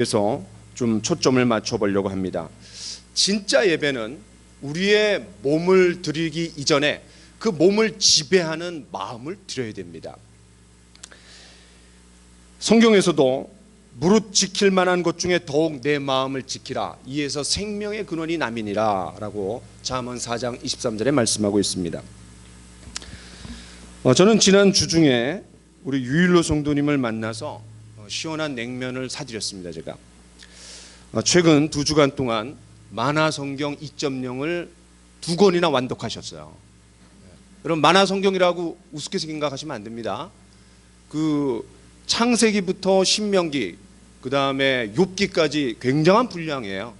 그래서 좀 초점을 맞춰 보려고 합니다. 진짜 예배는 우리의 몸을 드리기 이전에 그 몸을 지배하는 마음을 드려야 됩니다. 성경에서도 무릇 지킬 만한 것 중에 더욱 내 마음을 지키라, 이에서 생명의 근원이 남이니라 라고 잠언 4장 23절에 말씀하고 있습니다. 저는 지난 주중에 우리 유일로 성도님을 만나서 시원한 냉면을 사드렸습니다. 제가 최근 2주간 동안 만화성경 2.0을 2권이나 완독하셨어요. 여러분, 만화성경이라고 우습게 생각하시면 안 됩니다. 그 창세기부터 신명기, 그 다음에 욥기까지 굉장한 분량이에요.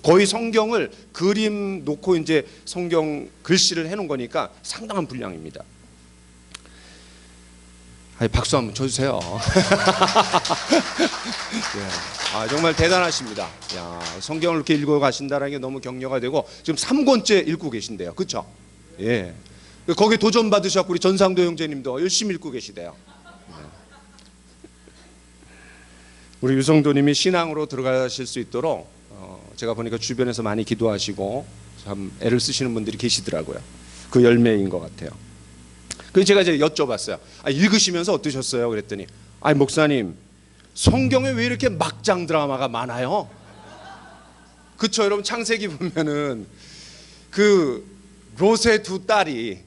거의 성경을 그림 놓고 이제 성경 글씨를 해놓은 거니까 상당한 분량입니다. 박수 한번 쳐주세요. 정말 대단하십니다. 성경을 이렇게 읽어 가신다는 게 너무 격려가 되고, 지금 3권째 읽고 계신데요. 그렇죠? 예. 거기에 도전 받으셨고, 우리 전상도 형제님도 열심히 읽고 계시대요. 우리 유성도님이 신앙으로 들어가실 수 있도록 제가 보니까 주변에서 많이 기도하시고 참 애를 쓰시는 분들이 계시더라고요. 그 열매인 것 같아요. 그래서 제가 이제 여쭤봤어요. 읽으시면서 어떠셨어요? 그랬더니 목사님, 성경에 왜 이렇게 막장 드라마가 많아요? 그쵸, 여러분, 창세기 보면은 그 롯의 두 딸이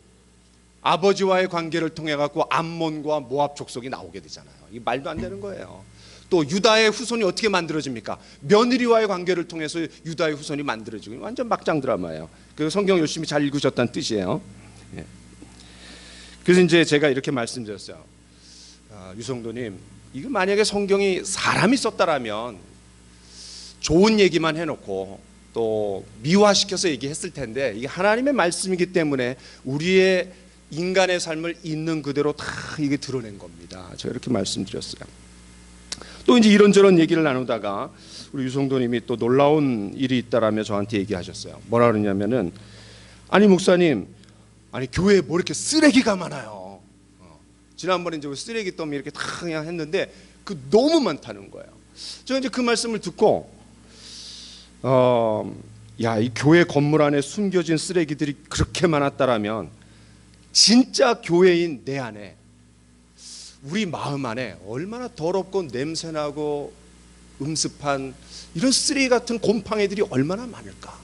아버지와의 관계를 통해 갖고 암몬과 모압 족속이 나오게 되잖아요. 이게 말도 안 되는 거예요. 또 유다의 후손이 어떻게 만들어집니까? 며느리와의 관계를 통해서 유다의 후손이 만들어지고, 완전 막장 드라마예요. 그 성경 열심히 잘 읽으셨다는 뜻이에요. 그래서 이제 제가 이렇게 말씀드렸어요. 유성도님, 이거 만약에 성경이 사람이 썼다라면 좋은 얘기만 해놓고 또 미화시켜서 얘기했을 텐데, 이게 하나님의 말씀이기 때문에 우리의 인간의 삶을 있는 그대로 다 이게 드러낸 겁니다. 제가 이렇게 말씀드렸어요. 또 이제 이런저런 얘기를 나누다가 우리 유성도님이 또 놀라운 일이 있다라며 저한테 얘기하셨어요. 뭐라 그러냐면은, 목사님, 교회에 뭐 이렇게 쓰레기가 많아요. 지난번에 이제 쓰레기 더미 이렇게 다 그냥 했는데 그 너무 많다는 거예요. 제가 이제 그 말씀을 듣고 이 교회 건물 안에 숨겨진 쓰레기들이 그렇게 많았다라면 진짜 교회인 내 안에, 우리 마음 안에 얼마나 더럽고 냄새나고 음습한 이런 쓰레기 같은 곰팡이들이 얼마나 많을까,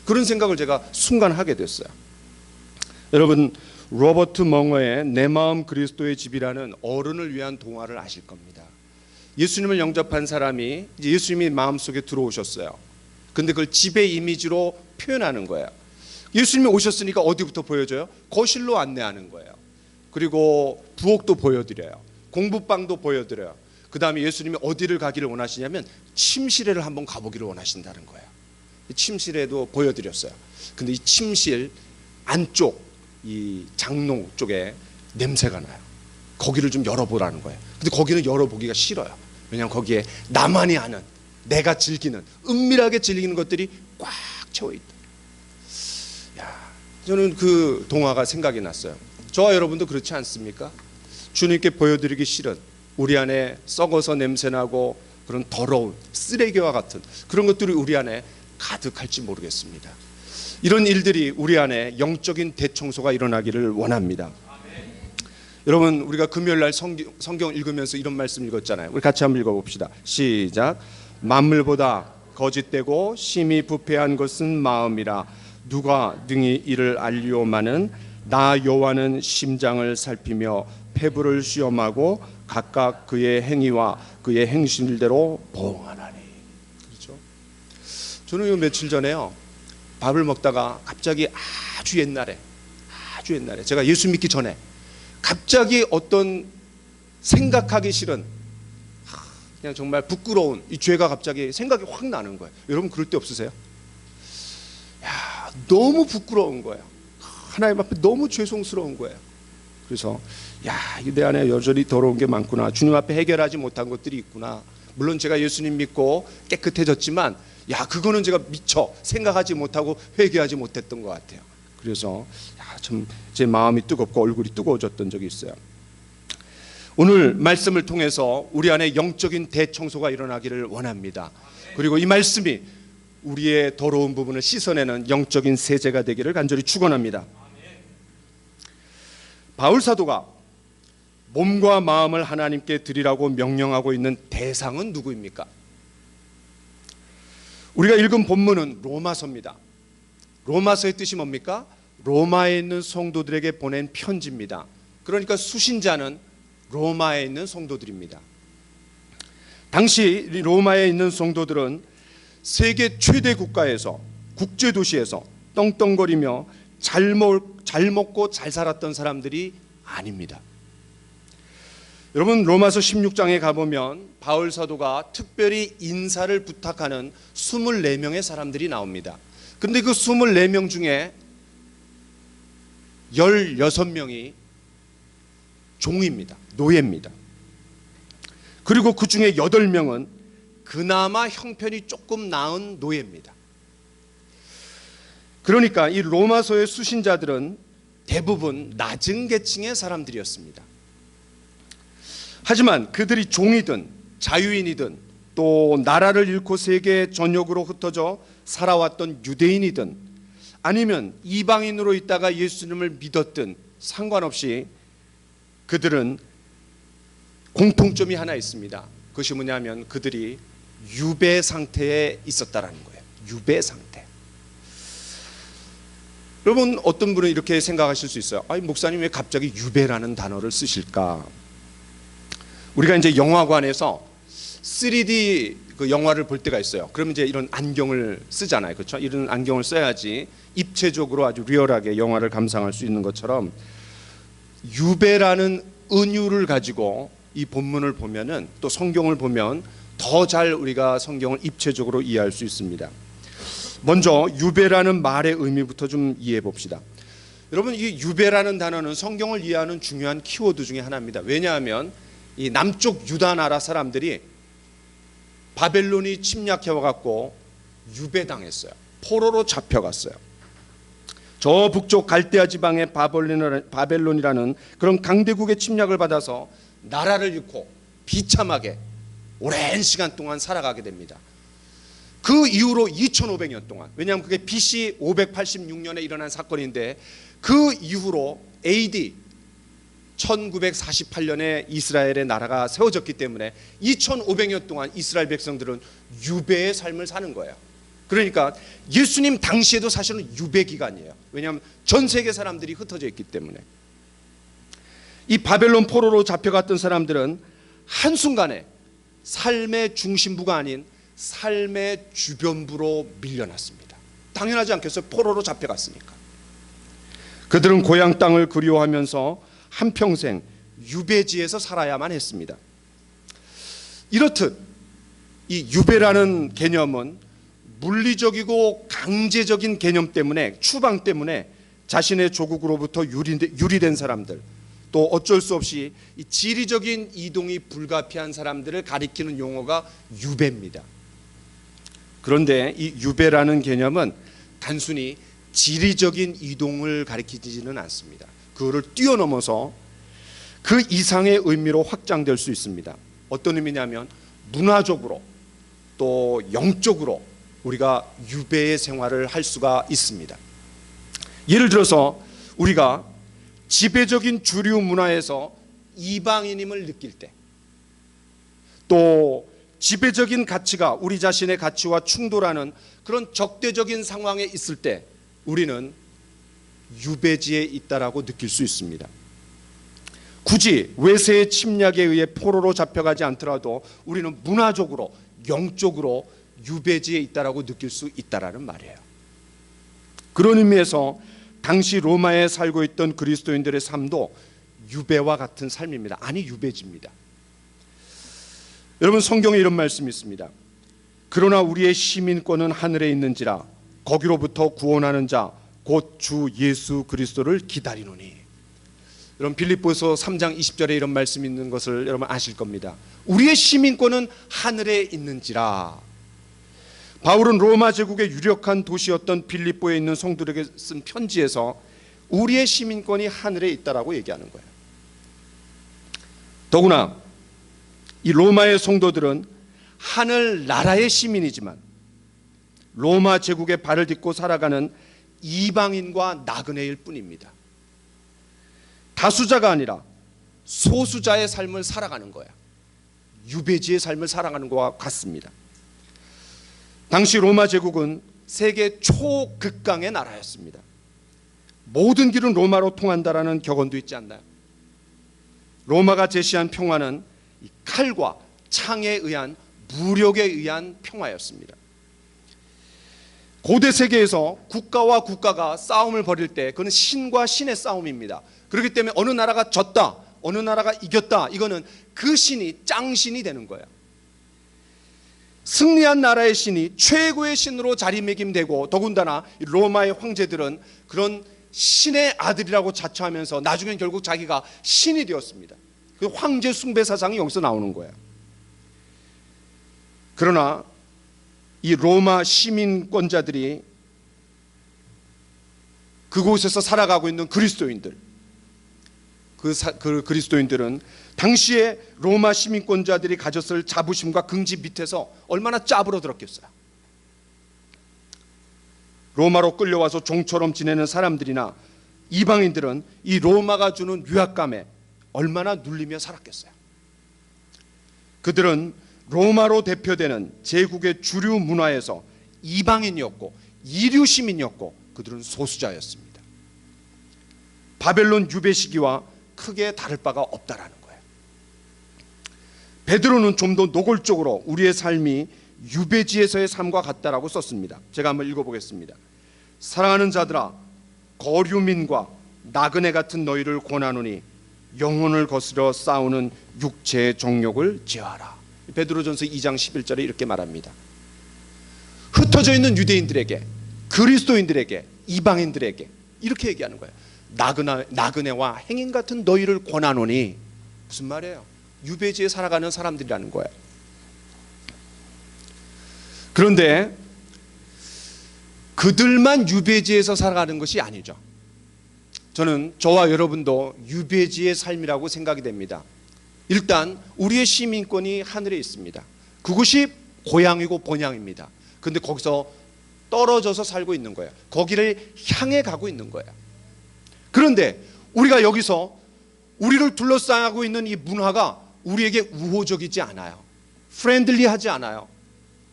그런 생각을 제가 순간 하게 됐어요. 여러분, 로버트 멍어의 내 마음 그리스도의 집이라는 어른을 위한 동화를 아실 겁니다. 예수님을 영접한 사람이 이제 예수님이 마음속에 들어오셨어요. 근데 그걸 집의 이미지로 표현하는 거예요. 예수님이 오셨으니까 어디부터 보여줘요? 거실로 안내하는 거예요. 그리고 부엌도 보여드려요. 공부방도 보여드려요. 그 다음에 예수님이 어디를 가기를 원하시냐면 침실에를 한번 가보기를 원하신다는 거예요. 침실에도 보여드렸어요. 근데 이 침실 안쪽, 이 장롱 쪽에 냄새가 나요. 거기를 좀 열어보라는 거예요. 근데 거기는 열어보기가 싫어요. 왜냐하면 거기에 나만이 아는, 내가 즐기는, 은밀하게 즐기는 것들이 꽉 채워있다. 저는 그 동화가 생각이 났어요. 저와 여러분도 그렇지 않습니까? 주님께 보여드리기 싫은, 우리 안에 썩어서 냄새나고 그런 더러운 쓰레기와 같은 그런 것들이 우리 안에 가득할지 모르겠습니다. 이런 일들이 우리 안에 영적인 대청소가 일어나기를 원합니다. 여러분, 우리가 금요일날 성경 읽으면서 이런 말씀 읽었잖아요. 우리 같이 한번 읽어봅시다. 시작. 만물보다 거짓되고 심히 부패한 것은 마음이라, 누가 능히 이를 알리오마는 나 여호와는 심장을 살피며 폐부를 시험하고 각각 그의 행위와 그의 행실대로 보응하나니. 그렇죠? 저는 요 며칠 전에요, 밥을 먹다가 갑자기 아주 옛날에 제가 예수 믿기 전에 갑자기 어떤 생각하기 싫은, 그냥 정말 부끄러운 이 죄가 갑자기 생각이 확 나는 거예요. 여러분, 그럴 때 없으세요? 너무 부끄러운 거예요. 하나님 앞에 너무 죄송스러운 거예요. 그래서 내 안에 여전히 더러운 게 많구나, 주님 앞에 해결하지 못한 것들이 있구나. 물론 제가 예수님 믿고 깨끗해졌지만 그거는 제가 미처 생각하지 못하고 회개하지 못했던 것 같아요. 그래서 참 제 마음이 뜨겁고 얼굴이 뜨거워졌던 적이 있어요. 오늘 말씀을 통해서 우리 안에 영적인 대청소가 일어나기를 원합니다. 그리고 이 말씀이 우리의 더러운 부분을 씻어내는 영적인 세제가 되기를 간절히 축원합니다. 바울 사도가 몸과 마음을 하나님께 드리라고 명령하고 있는 대상은 누구입니까? 우리가 읽은 본문은 로마서입니다. 로마서의 뜻이 뭡니까? 로마에 있는 성도들에게 보낸 편지입니다. 그러니까 수신자는 로마에 있는 성도들입니다. 당시 로마에 있는 성도들은 세계 최대 국가에서, 국제 도시에서 떵떵거리며 잘 먹고 잘 살았던 사람들이 아닙니다. 여러분, 로마서 16장에 가보면 바울 사도가 특별히 인사를 부탁하는 24명의 사람들이 나옵니다. 그런데 그 24명 중에 16명이 종입니다. 노예입니다. 그리고 그 중에 8명은 그나마 형편이 조금 나은 노예입니다. 그러니까 이 로마서의 수신자들은 대부분 낮은 계층의 사람들이었습니다. 하지만 그들이 종이든 자유인이든 또 나라를 잃고 세계 전역으로 흩어져 살아왔던 유대인이든 아니면 이방인으로 있다가 예수님을 믿었든 상관없이 그들은 공통점이 하나 있습니다. 그것이 뭐냐면 그들이 유배 상태에 있었다라는 거예요. 유배 상태. 여러분, 어떤 분은 이렇게 생각하실 수 있어요. 아니, 목사님 왜 갑자기 유배라는 단어를 쓰실까? 우리가 이제 영화관에서 3D 그 영화를 볼 때가 있어요. 그러면 이제 이런 안경을 쓰잖아요. 그렇죠? 이런 안경을 써야지 입체적으로 아주 리얼하게 영화를 감상할 수 있는 것처럼 유배라는 은유를 가지고 이 본문을 보면은 또 성경을 보면 더 잘 우리가 성경을 입체적으로 이해할 수 있습니다. 먼저 유배라는 말의 의미부터 좀 이해해 봅시다. 여러분, 이 유배라는 단어는 성경을 이해하는 중요한 키워드 중에 하나입니다. 왜냐하면 이 남쪽 유다 나라 사람들이 바벨론이 침략해 와갖고 유배당했어요. 포로로 잡혀갔어요. 저 북쪽 갈대아 지방의 바벨론이라는 그런 강대국의 침략을 받아서 나라를 잃고 비참하게 오랜 시간 동안 살아가게 됩니다. 그 이후로 2500년 동안, 왜냐하면 그게 BC 586년에 일어난 사건인데 그 이후로 AD 1948년에 이스라엘의 나라가 세워졌기 때문에 2500년 동안 이스라엘 백성들은 유배의 삶을 사는 거예요. 그러니까 예수님 당시에도 사실은 유배 기간이에요. 왜냐하면 전 세계 사람들이 흩어져 있기 때문에. 이 바벨론 포로로 잡혀갔던 사람들은 한순간에 삶의 중심부가 아닌 삶의 주변부로 밀려났습니다. 당연하지 않겠어요? 포로로 잡혀갔으니까. 그들은 고향 땅을 그리워하면서 한평생 유배지에서 살아야만 했습니다. 이렇듯 이 유배라는 개념은 물리적이고 강제적인 개념 때문에, 추방 때문에 자신의 조국으로부터 유리된 사람들, 또 어쩔 수 없이 이 지리적인 이동이 불가피한 사람들을 가리키는 용어가 유배입니다. 그런데 이 유배라는 개념은 단순히 지리적인 이동을 가리키지는 않습니다. 그거를 뛰어넘어서 그 이상의 의미로 확장될 수 있습니다. 어떤 의미냐면 문화적으로 또 영적으로 우리가 유배의 생활을 할 수가 있습니다. 예를 들어서 우리가 지배적인 주류 문화에서 이방인임을 느낄 때, 또 지배적인 가치가 우리 자신의 가치와 충돌하는 그런 적대적인 상황에 있을 때 우리는 유배지에 있다라고 느낄 수 있습니다. 굳이 외세의 침략에 의해 포로로 잡혀가지 않더라도 우리는 문화적으로, 영적으로 유배지에 있다라고 느낄 수 있다라는 말이에요. 그런 의미에서 당시 로마에 살고 있던 그리스도인들의 삶도 유배와 같은 삶입니다. 아니, 유배지입니다. 여러분, 성경에 이런 말씀이 있습니다. 그러나 우리의 시민권은 하늘에 있는지라 거기로부터 구원하는 자 곧 주 예수 그리스도를 기다리노니. 여러분, 빌립보서 3장 20절에 이런 말씀이 있는 것을 여러분 아실 겁니다. 우리의 시민권은 하늘에 있는지라. 바울은 로마 제국의 유력한 도시였던 빌립보에 있는 성도들에게 쓴 편지에서 우리의 시민권이 하늘에 있다라고 얘기하는 거예요. 더구나 이 로마의 성도들은 하늘 나라의 시민이지만 로마 제국의 발을 딛고 살아가는 이방인과 나그네일 뿐입니다. 다수자가 아니라 소수자의 삶을 살아가는 거야. 유배지의 삶을 살아가는 것과 같습니다. 당시 로마 제국은 세계 초극강의 나라였습니다. 모든 길은 로마로 통한다라는 격언도 있지 않나요? 로마가 제시한 평화는 칼과 창에 의한 무력에 의한 평화였습니다. 고대 세계에서 국가와 국가가 싸움을 벌일 때 그는 신과 신의 싸움입니다. 그렇기 때문에 어느 나라가 졌다, 어느 나라가 이겼다, 이거는 그 신이 짱신이 되는 거예요. 승리한 나라의 신이 최고의 신으로 자리매김되고, 더군다나 로마의 황제들은 그런 신의 아들이라고 자처하면서 나중엔 결국 자기가 신이 되었습니다. 그 황제 숭배 사상이 여기서 나오는 거예요. 그러나 이 로마 시민권자들이 그곳에서 살아가고 있는 그리스도인들, 그 그리스도인들은 당시에 로마 시민권자들이 가졌을 자부심과 긍지 밑에서 얼마나 짜부러들었겠어요. 로마로 끌려와서 종처럼 지내는 사람들이나 이방인들은 이 로마가 주는 위압감에 얼마나 눌리며 살았겠어요. 그들은 로마로 대표되는 제국의 주류 문화에서 이방인이었고 이류 시민이었고 그들은 소수자였습니다. 바벨론 유배 시기와 크게 다를 바가 없다라는 거예요. 베드로는 좀 더 노골적으로 우리의 삶이 유배지에서의 삶과 같다라고 썼습니다. 제가 한번 읽어보겠습니다. 사랑하는 자들아, 거류민과 나그네 같은 너희를 권하노니 영혼을 거스려 싸우는 육체의 정욕을 제어하라. 베드로전서 2장 11절에 이렇게 말합니다. 흩어져 있는 유대인들에게, 그리스도인들에게, 이방인들에게 이렇게 얘기하는 거예요. 나그네와 행인 같은 너희를 권하노니, 무슨 말이에요? 유배지에 살아가는 사람들이라는 거예요. 그런데 그들만 유배지에서 살아가는 것이 아니죠. 저는 저와 여러분도 유배지의 삶이라고 생각이 됩니다. 일단 우리의 시민권이 하늘에 있습니다. 그곳이 고향이고 본향입니다. 그런데 거기서 떨어져서 살고 있는 거예요. 거기를 향해 가고 있는 거예요. 그런데 우리가 여기서 우리를 둘러싸고 있는 이 문화가 우리에게 우호적이지 않아요. 프렌들리하지 않아요.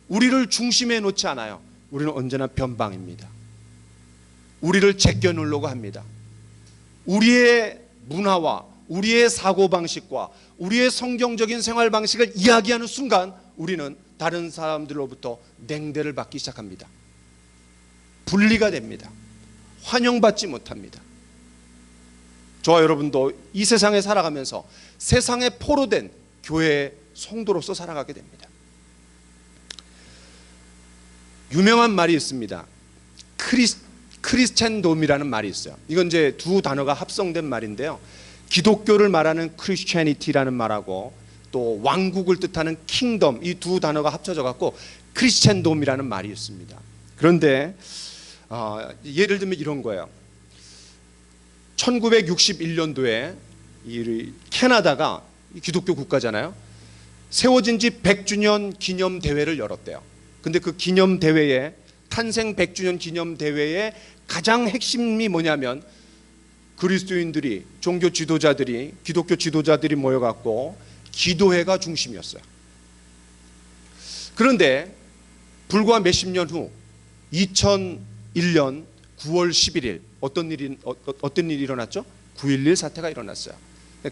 우리를 중심에 놓지 않아요. 우리는 언제나 변방입니다. 우리를 제껴 놓으려고 합니다. 우리의 문화와 우리의 사고방식과 우리의 성경적인 생활 방식을 이야기하는 순간 우리는 다른 사람들로부터 냉대를 받기 시작합니다. 분리가 됩니다. 환영받지 못합니다. 저와 여러분도 이 세상에 살아가면서 세상에 포로된 교회의 성도로서 살아가게 됩니다. 유명한 말이 있습니다. 크리스찬돔이라는 말이 있어요. 이건 이제 두 단어가 합성된 말인데요. 기독교를 말하는 크리스찬이티라는 말하고 또 왕국을 뜻하는 킹덤, 이 두 단어가 합쳐져 갖고 크리스찬돔이라는 말이 있습니다. 그런데 예를 들면 이런 거예요. 1961년도에 이 캐나다가 기독교 국가잖아요. 세워진 지 100주년 기념 대회를 열었대요. 근데 그 기념 대회에, 탄생 100주년 기념 대회의 가장 핵심이 뭐냐면 그리스도인들이, 종교 지도자들이, 기독교 지도자들이 모여갖고 기도회가 중심이었어요. 그런데 불과 몇십 년 후 2001년 9월 11일 어떤 일이 일어났죠? 9.11 사태가 일어났어요.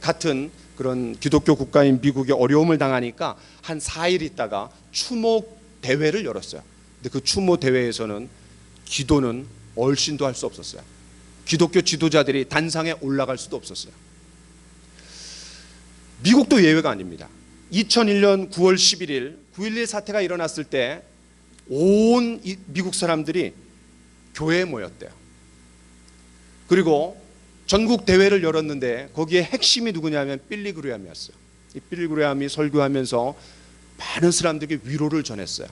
같은 그런 기독교 국가인 미국이 어려움을 당하니까 한 4일 있다가 추모 대회를 열었어요. 근데 그 추모 대회에서는 기도는 얼씬도 할 수 없었어요. 기독교 지도자들이 단상에 올라갈 수도 없었어요. 미국도 예외가 아닙니다. 2001년 9월 11일 9.11 사태가 일어났을 때 온 미국 사람들이 교회에 모였대요. 그리고 전국 대회를 열었는데 거기에 핵심이 누구냐면 빌리 그레함이었어요. 이 빌리 그레함이 설교하면서 많은 사람들에게 위로를 전했어요.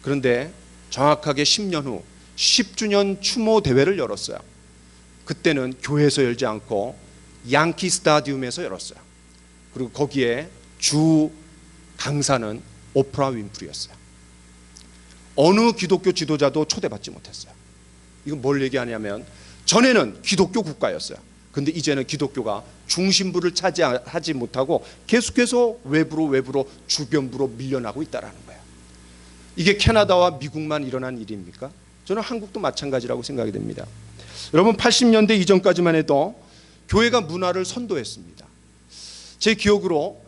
그런데 정확하게 10년 후 10주년 추모 대회를 열었어요. 그때는 교회에서 열지 않고 양키 스타디움에서 열었어요. 그리고 거기에 주 강사는 오프라 윈프리였어요. 어느 기독교 지도자도 초대받지 못했어요. 이건 뭘 얘기하냐면 전에는 기독교 국가였어요. 근데 이제는 기독교가 중심부를 차지하지 못하고 계속해서 외부로 주변부로 밀려나고 있다는 거예요. 이게 캐나다와 미국만 일어난 일입니까? 저는 한국도 마찬가지라고 생각이 됩니다. 여러분 80년대 이전까지만 해도 교회가 문화를 선도했습니다. 제 기억으로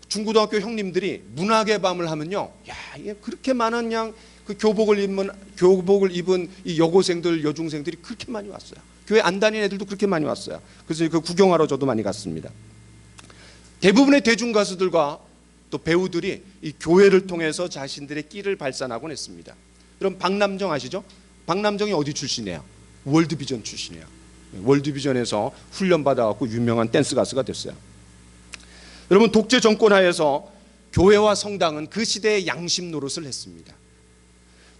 중고등학교 형님들이 문학의 밤을 하면요, 야, 이게 그렇게 많은 그냥 그 교복을 입은 이 여고생들, 여중생들이 그렇게 많이 왔어요. 교회 안 다니는 애들도 그렇게 많이 왔어요. 그래서 그 구경하러 저도 많이 갔습니다. 대부분의 대중 가수들과 또 배우들이 이 교회를 통해서 자신들의 끼를 발산하곤 했습니다. 그럼 박남정 아시죠? 박남정이 어디 출신이에요? 월드비전 출신이에요. 월드비전에서 훈련받아갖고 유명한 댄스 가수가 됐어요. 여러분 독재 정권 하에서 교회와 성당은 그 시대의 양심 노릇을 했습니다.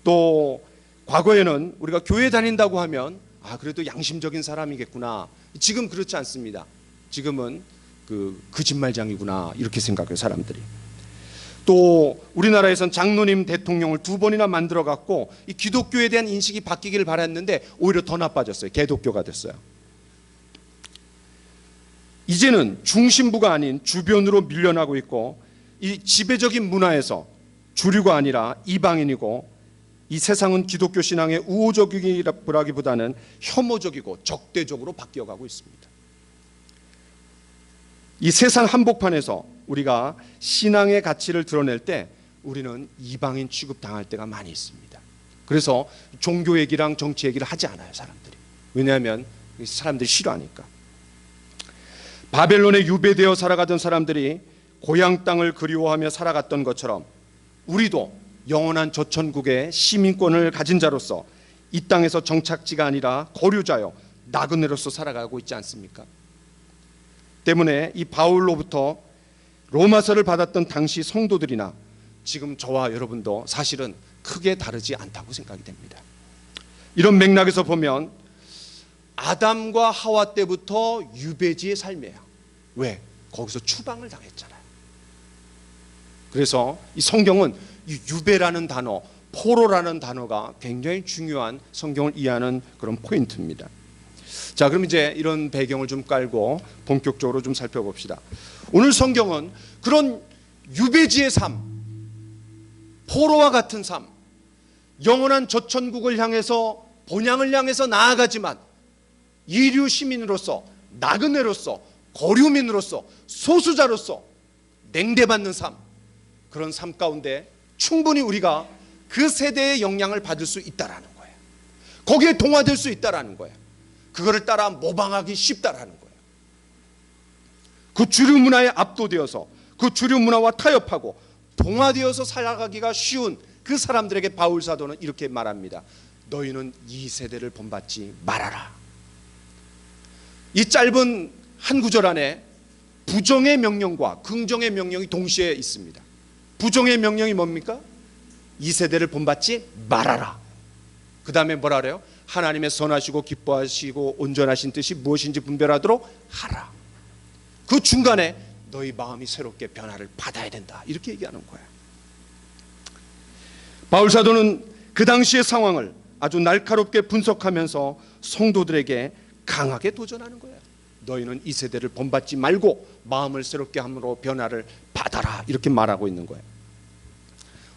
또 과거에는 우리가 교회 다닌다고 하면 그래도 양심적인 사람이겠구나. 지금 그렇지 않습니다. 지금은 거짓말장이구나 이렇게 생각해요, 사람들이. 또 우리나라에선 장로님 대통령을 2번이나 만들어 갖고 이 기독교에 대한 인식이 바뀌기를 바랐는데 오히려 더 나빠졌어요. 개독교가 됐어요. 이제는 중심부가 아닌 주변으로 밀려나고 있고 이 지배적인 문화에서 주류가 아니라 이방인이고 이 세상은 기독교 신앙의 우호적이라기보다는 혐오적이고 적대적으로 바뀌어가고 있습니다. 이 세상 한복판에서 우리가 신앙의 가치를 드러낼 때 우리는 이방인 취급당할 때가 많이 있습니다. 그래서 종교 얘기랑 정치 얘기를 하지 않아요, 사람들이. 왜냐하면 사람들이 싫어하니까. 바벨론에 유배되어 살아가던 사람들이 고향 땅을 그리워하며 살아갔던 것처럼 우리도 영원한 저천국의 시민권을 가진 자로서 이 땅에서 정착지가 아니라 거류자요 나그네로서 살아가고 있지 않습니까? 때문에 이 바울로부터 로마서를 받았던 당시 성도들이나 지금 저와 여러분도 사실은 크게 다르지 않다고 생각이 됩니다. 이런 맥락에서 보면 아담과 하와 때부터 유배지의 삶이에요. 왜? 거기서 추방을 당했잖아요. 그래서 이 성경은 이 유배라는 단어, 포로라는 단어가 굉장히 중요한 성경을 이해하는 그런 포인트입니다. 자, 그럼 이제 이런 배경을 좀 깔고 본격적으로 좀 살펴봅시다. 오늘 성경은 그런 유배지의 삶, 포로와 같은 삶, 영원한 저천국을 향해서 본향을 향해서 나아가지만 이류 시민으로서, 나그네로서, 거류민으로서, 소수자로서 냉대받는 삶, 그런 삶 가운데 충분히 우리가 그 세대의 영향을 받을 수 있다라는 거예요. 거기에 동화될 수 있다라는 거예요. 그거를 따라 모방하기 쉽다라는 거예요. 그 주류 문화에 압도되어서 그 주류 문화와 타협하고 동화되어서 살아가기가 쉬운 그 사람들에게 바울 사도는 이렇게 말합니다. 너희는 이 세대를 본받지 말아라. 이 짧은 한 구절 안에 부정의 명령과 긍정의 명령이 동시에 있습니다. 부정의 명령이 뭡니까? 이 세대를 본받지 말아라. 그 다음에 뭐라 그래요? 하나님의 선하시고 기뻐하시고 온전하신 뜻이 무엇인지 분별하도록 하라. 그 중간에 너희 마음이 새롭게 변화를 받아야 된다. 이렇게 얘기하는 거예요. 바울 사도는 그 당시의 상황을 아주 날카롭게 분석하면서 성도들에게 강하게 도전하는 거예요. 너희는 이 세대를 본받지 말고 마음을 새롭게 함으로 변화를 받아라. 이렇게 말하고 있는 거예요.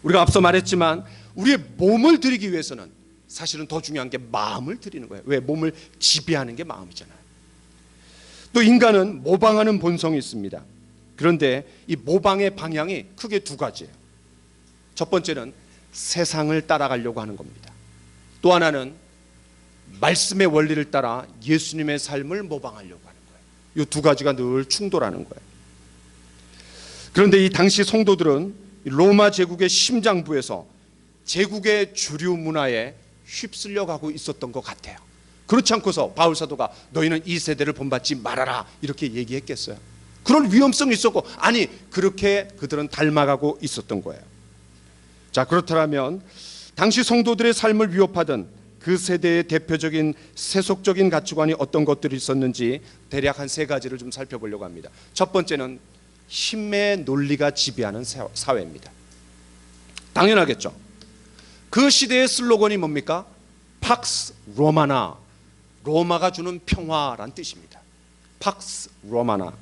우리가 앞서 말했지만 우리의 몸을 드리기 위해서는 사실은 더 중요한 게 마음을 드리는 거예요. 왜? 몸을 지배하는 게 마음이잖아요. 또 인간은 모방하는 본성이 있습니다. 그런데 이 모방의 방향이 크게 두 가지예요. 첫 번째는 세상을 따라가려고 하는 겁니다. 또 하나는 말씀의 원리를 따라 예수님의 삶을 모방하려고 하는 거예요. 이 두 가지가 늘 충돌하는 거예요. 그런데 이 당시 성도들은 로마 제국의 심장부에서 제국의 주류 문화에 휩쓸려 가고 있었던 것 같아요. 그렇지 않고서 바울 사도가 너희는 이 세대를 본받지 말아라 이렇게 얘기했겠어요? 그럴 위험성이 있었고, 아니 그렇게 그들은 닮아가고 있었던 거예요. 자, 그렇다면 당시 성도들의 삶을 위협하던 그 세대의 대표적인 세속적인 가치관이 어떤 것들이 있었는지 대략 한 세 가지를 좀 살펴보려고 합니다. 첫 번째는 힘의 논리가 지배하는 사회입니다. 당연하겠죠. 그 시대의 슬로건이 뭡니까? 팍스 로마나, 로마가 주는 평화란 뜻입니다. 팍스 로마나.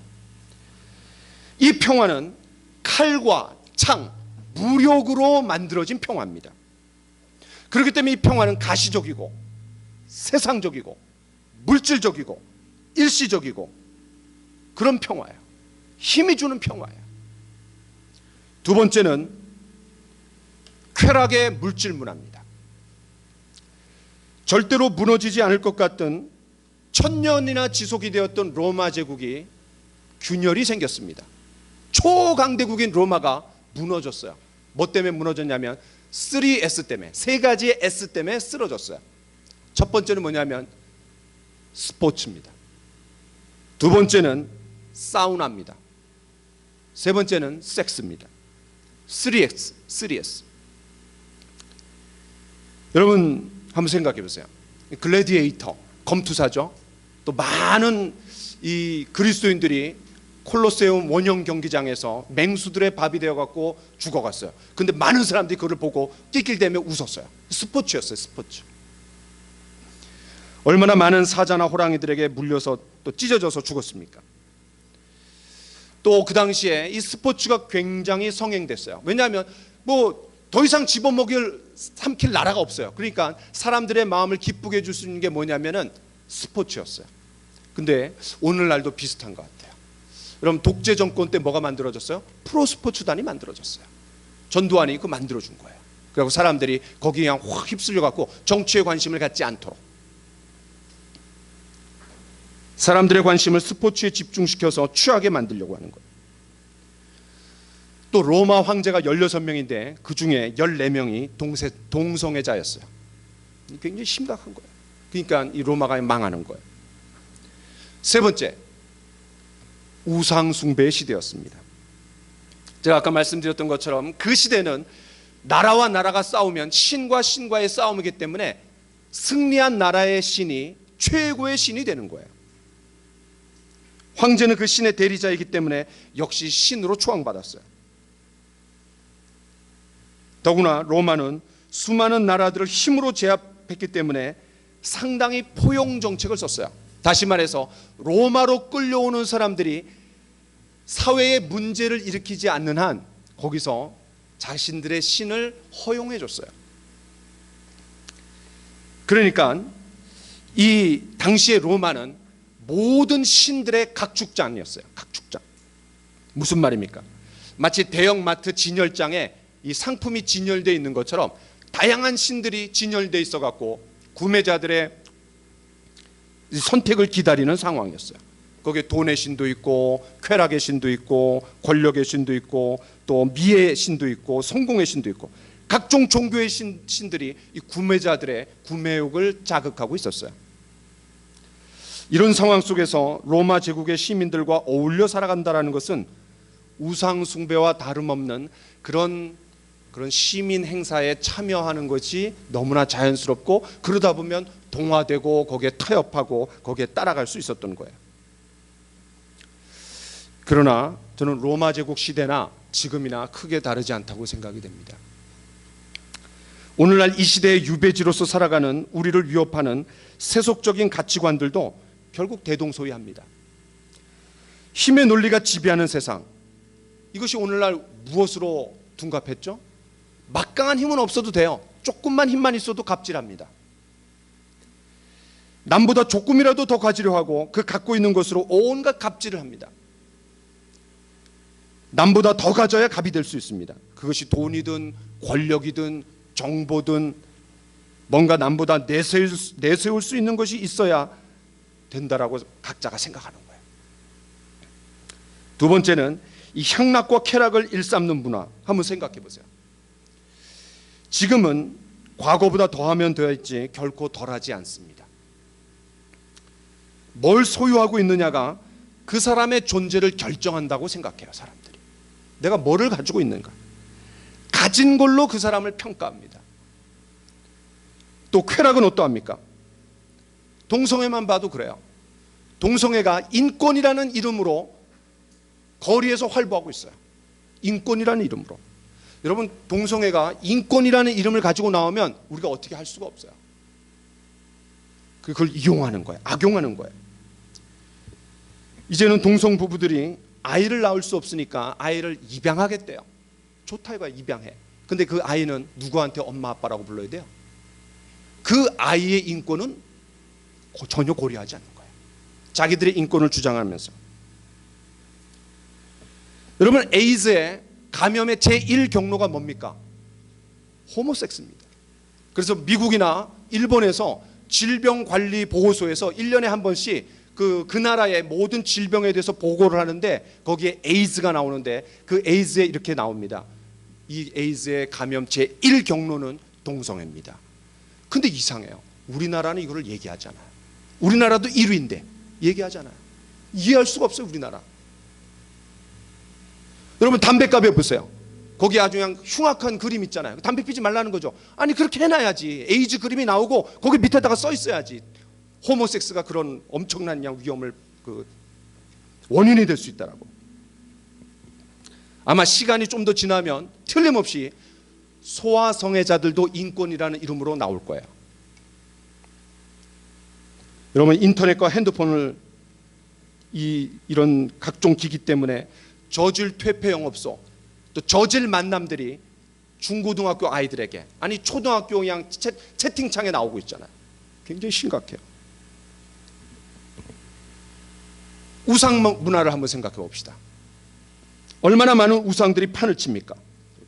이 평화는 칼과 창, 무력으로 만들어진 평화입니다. 그렇기 때문에 이 평화는 가시적이고 세상적이고 물질적이고 일시적이고 그런 평화예요. 힘이 주는 평화예요. 두 번째는 쾌락의 물질 문화입니다. 절대로 무너지지 않을 것 같던 1000년이나 지속이 되었던 로마 제국이 균열이 생겼습니다. 초강대국인 로마가 무너졌어요. 뭐 때문에 무너졌냐면 3S 때문에, 세 가지의 S 때문에 쓰러졌어요. 첫 번째는 뭐냐면 스포츠입니다. 두 번째는 사우나입니다. 세 번째는 섹스입니다. 3S. 여러분 한번 생각해 보세요. 글래디에이터, 검투사죠. 또 많은 이 그리스도인들이 콜로세움 원형 경기장에서 맹수들의 밥이 되어갖고 죽어갔어요. 근데 많은 사람들이 그걸 보고 낄낄대며 웃었어요. 스포츠였어요. 스포츠. 얼마나 많은 사자나 호랑이들에게 물려서 또 찢어져서 죽었습니까? 또 그 당시에 이 스포츠가 굉장히 성행됐어요. 왜냐하면 뭐 더 이상 집어먹일 삼킬 나라가 없어요. 그러니까 사람들의 마음을 기쁘게 해줄 수 있는 게 뭐냐면은 스포츠였어요. 근데 오늘날도 비슷한 것 같아요. 여러분 독재 정권 때 뭐가 만들어졌어요? 프로스포츠단이 만들어졌어요. 전두환이 그 만들어준 거예요. 그리고 사람들이 거기에 그냥 확 휩쓸려 갖고 정치에 관심을 갖지 않도록 사람들의 관심을 스포츠에 집중시켜서 취하게 만들려고 하는 거예요. 또 로마 황제가 16명인데 그 중에 14명이 동성애자였어요. 굉장히 심각한 거예요. 그러니까 이 로마가 망하는 거예요. 세 번째, 우상 숭배의 시대였습니다. 제가 아까 말씀드렸던 것처럼 그 시대는 나라와 나라가 싸우면 신과 신과의 싸움이기 때문에 승리한 나라의 신이 최고의 신이 되는 거예요. 황제는 그 신의 대리자이기 때문에 역시 신으로 초앙받았어요. 더구나 로마는 수많은 나라들을 힘으로 제압했기 때문에 상당히 포용 정책을 썼어요. 다시 말해서 로마로 끌려오는 사람들이 사회에 문제를 일으키지 않는 한 거기서 자신들의 신을 허용해 줬어요. 그러니까 이 당시의 로마는 모든 신들의 각축장이었어요. 각축장. 무슨 말입니까? 마치 대형마트 진열장에 이 상품이 진열되어 있는 것처럼 다양한 신들이 진열되어 있어 갖고 구매자들의 선택을 기다리는 상황이었어요. 거기에 돈의 신도 있고 쾌락의 신도 있고 권력의 신도 있고 또 미의 신도 있고 성공의 신도 있고 각종 종교의 신들이 이 구매자들의 구매욕을 자극하고 있었어요. 이런 상황 속에서 로마 제국의 시민들과 어울려 살아간다는 것은 우상 숭배와 다름없는 그런 시민 행사에 참여하는 것이 너무나 자연스럽고 그러다 보면 동화되고 거기에 타협하고 거기에 따라갈 수 있었던 거예요. 그러나 저는 로마 제국 시대나 지금이나 크게 다르지 않다고 생각이 됩니다. 오늘날 이 시대의 유배지로서 살아가는 우리를 위협하는 세속적인 가치관들도 결국 대동소이합니다. 힘의 논리가 지배하는 세상, 이것이 오늘날 무엇으로 둔갑했죠? 막강한 힘은 없어도 돼요. 조금만 힘만 있어도 갑질합니다. 남보다 조금이라도 더 가지려 하고 그 갖고 있는 것으로 온갖 갑질을 합니다. 남보다 더 가져야 갑이 될 수 있습니다. 그것이 돈이든 권력이든 정보든 뭔가 남보다 내세울 수 있는 것이 있어야 된다라고 각자가 생각하는 거예요. 두 번째는 이 향락과 쾌락을 일삼는 문화. 한번 생각해 보세요. 지금은 과거보다 더하면 되었지 결코 덜하지 않습니다. 뭘 소유하고 있느냐가 그 사람의 존재를 결정한다고 생각해요. 사람들이 내가 뭐를 가지고 있는가, 가진 걸로 그 사람을 평가합니다. 또 쾌락은 어떠합니까? 동성애만 봐도 그래요. 동성애가 인권이라는 이름으로 거리에서 활보하고 있어요. 인권이라는 이름으로. 여러분, 동성애가 인권이라는 이름을 가지고 나오면 우리가 어떻게 할 수가 없어요. 그걸 이용하는 거예요. 악용하는 거예요. 이제는 동성 부부들이 아이를 낳을 수 없으니까 아이를 입양하겠대요. 좋다 이거야, 입양해. 근데 그 아이는 누구한테 엄마 아빠라고 불러야 돼요? 그 아이의 인권은 전혀 고려하지 않는 거예요. 자기들의 인권을 주장하면서. 여러분, 에이즈의 감염의 제1경로가 뭡니까? 호모섹스입니다. 그래서 미국이나 일본에서 질병관리보호소에서 1년에 한 번씩 그 나라의 모든 질병에 대해서 보고를 하는데 거기에 에이즈가 나오는데 그 에이즈에 이렇게 나옵니다. 이 에이즈의 감염 제1경로는 동성애입니다. 근데 이상해요. 우리나라는 이거를 얘기하지 않아요. 우리나라도 1위인데 얘기하잖아요. 이해할 수가 없어요, 우리나라. 여러분, 담배값에 보세요. 거기 아주 그냥 흉악한 그림 있잖아요. 담배 피지 말라는 거죠. 아니, 그렇게 해놔야지. 에이즈 그림이 나오고 거기 밑에다가 써 있어야지. 호모섹스가 그런 엄청난 위험을 원인이 될 수 있다라고. 아마 시간이 좀 더 지나면 틀림없이 소아성애자들도 인권이라는 이름으로 나올 거예요. 여러분, 인터넷과 핸드폰을 이런 각종 기기 때문에 저질 퇴폐 영업소, 또 저질 만남들이 중고등학교 아이들에게, 아니 초등학교 그냥 채팅창에 나오고 있잖아요. 굉장히 심각해요. 우상 문화를 한번 생각해 봅시다. 얼마나 많은 우상들이 판을 칩니까?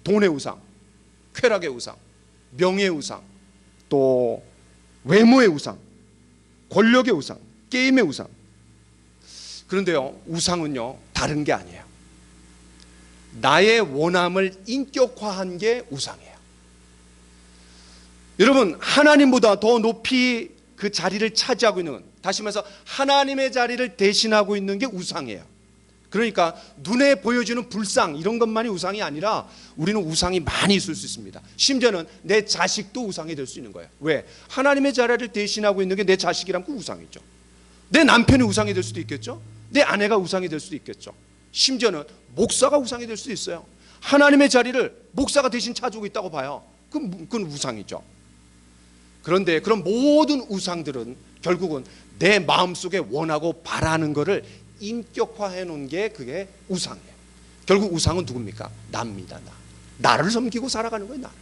돈의 우상, 쾌락의 우상, 명예의 우상, 또 외모의 우상, 권력의 우상, 게임의 우상. 그런데요, 우상은요 다른 게 아니에요. 나의 원함을 인격화한 게 우상이에요. 여러분, 하나님보다 더 높이 그 자리를 차지하고 있는, 다시 말해서 하나님의 자리를 대신하고 있는 게 우상이에요. 그러니까 눈에 보여지는 불상 이런 것만이 우상이 아니라 우리는 우상이 많이 있을 수 있습니다. 심지어는 내 자식도 우상이 될 수 있는 거예요. 왜? 하나님의 자리를 대신하고 있는 게 내 자식이라면 그 우상이죠. 내 남편이 우상이 될 수도 있겠죠. 내 아내가 우상이 될 수도 있겠죠. 심지어는 목사가 우상이 될 수도 있어요. 하나님의 자리를 목사가 대신 차지하고 있다고 봐요. 그건 우상이죠. 그런데 그런 모든 우상들은 결국은 내 마음속에 원하고 바라는 것을 인격화해 놓은 게 그게 우상이에요. 결국 우상은 누굽니까? 나입니다. 나를 섬기고 살아가는 거예요. 나를.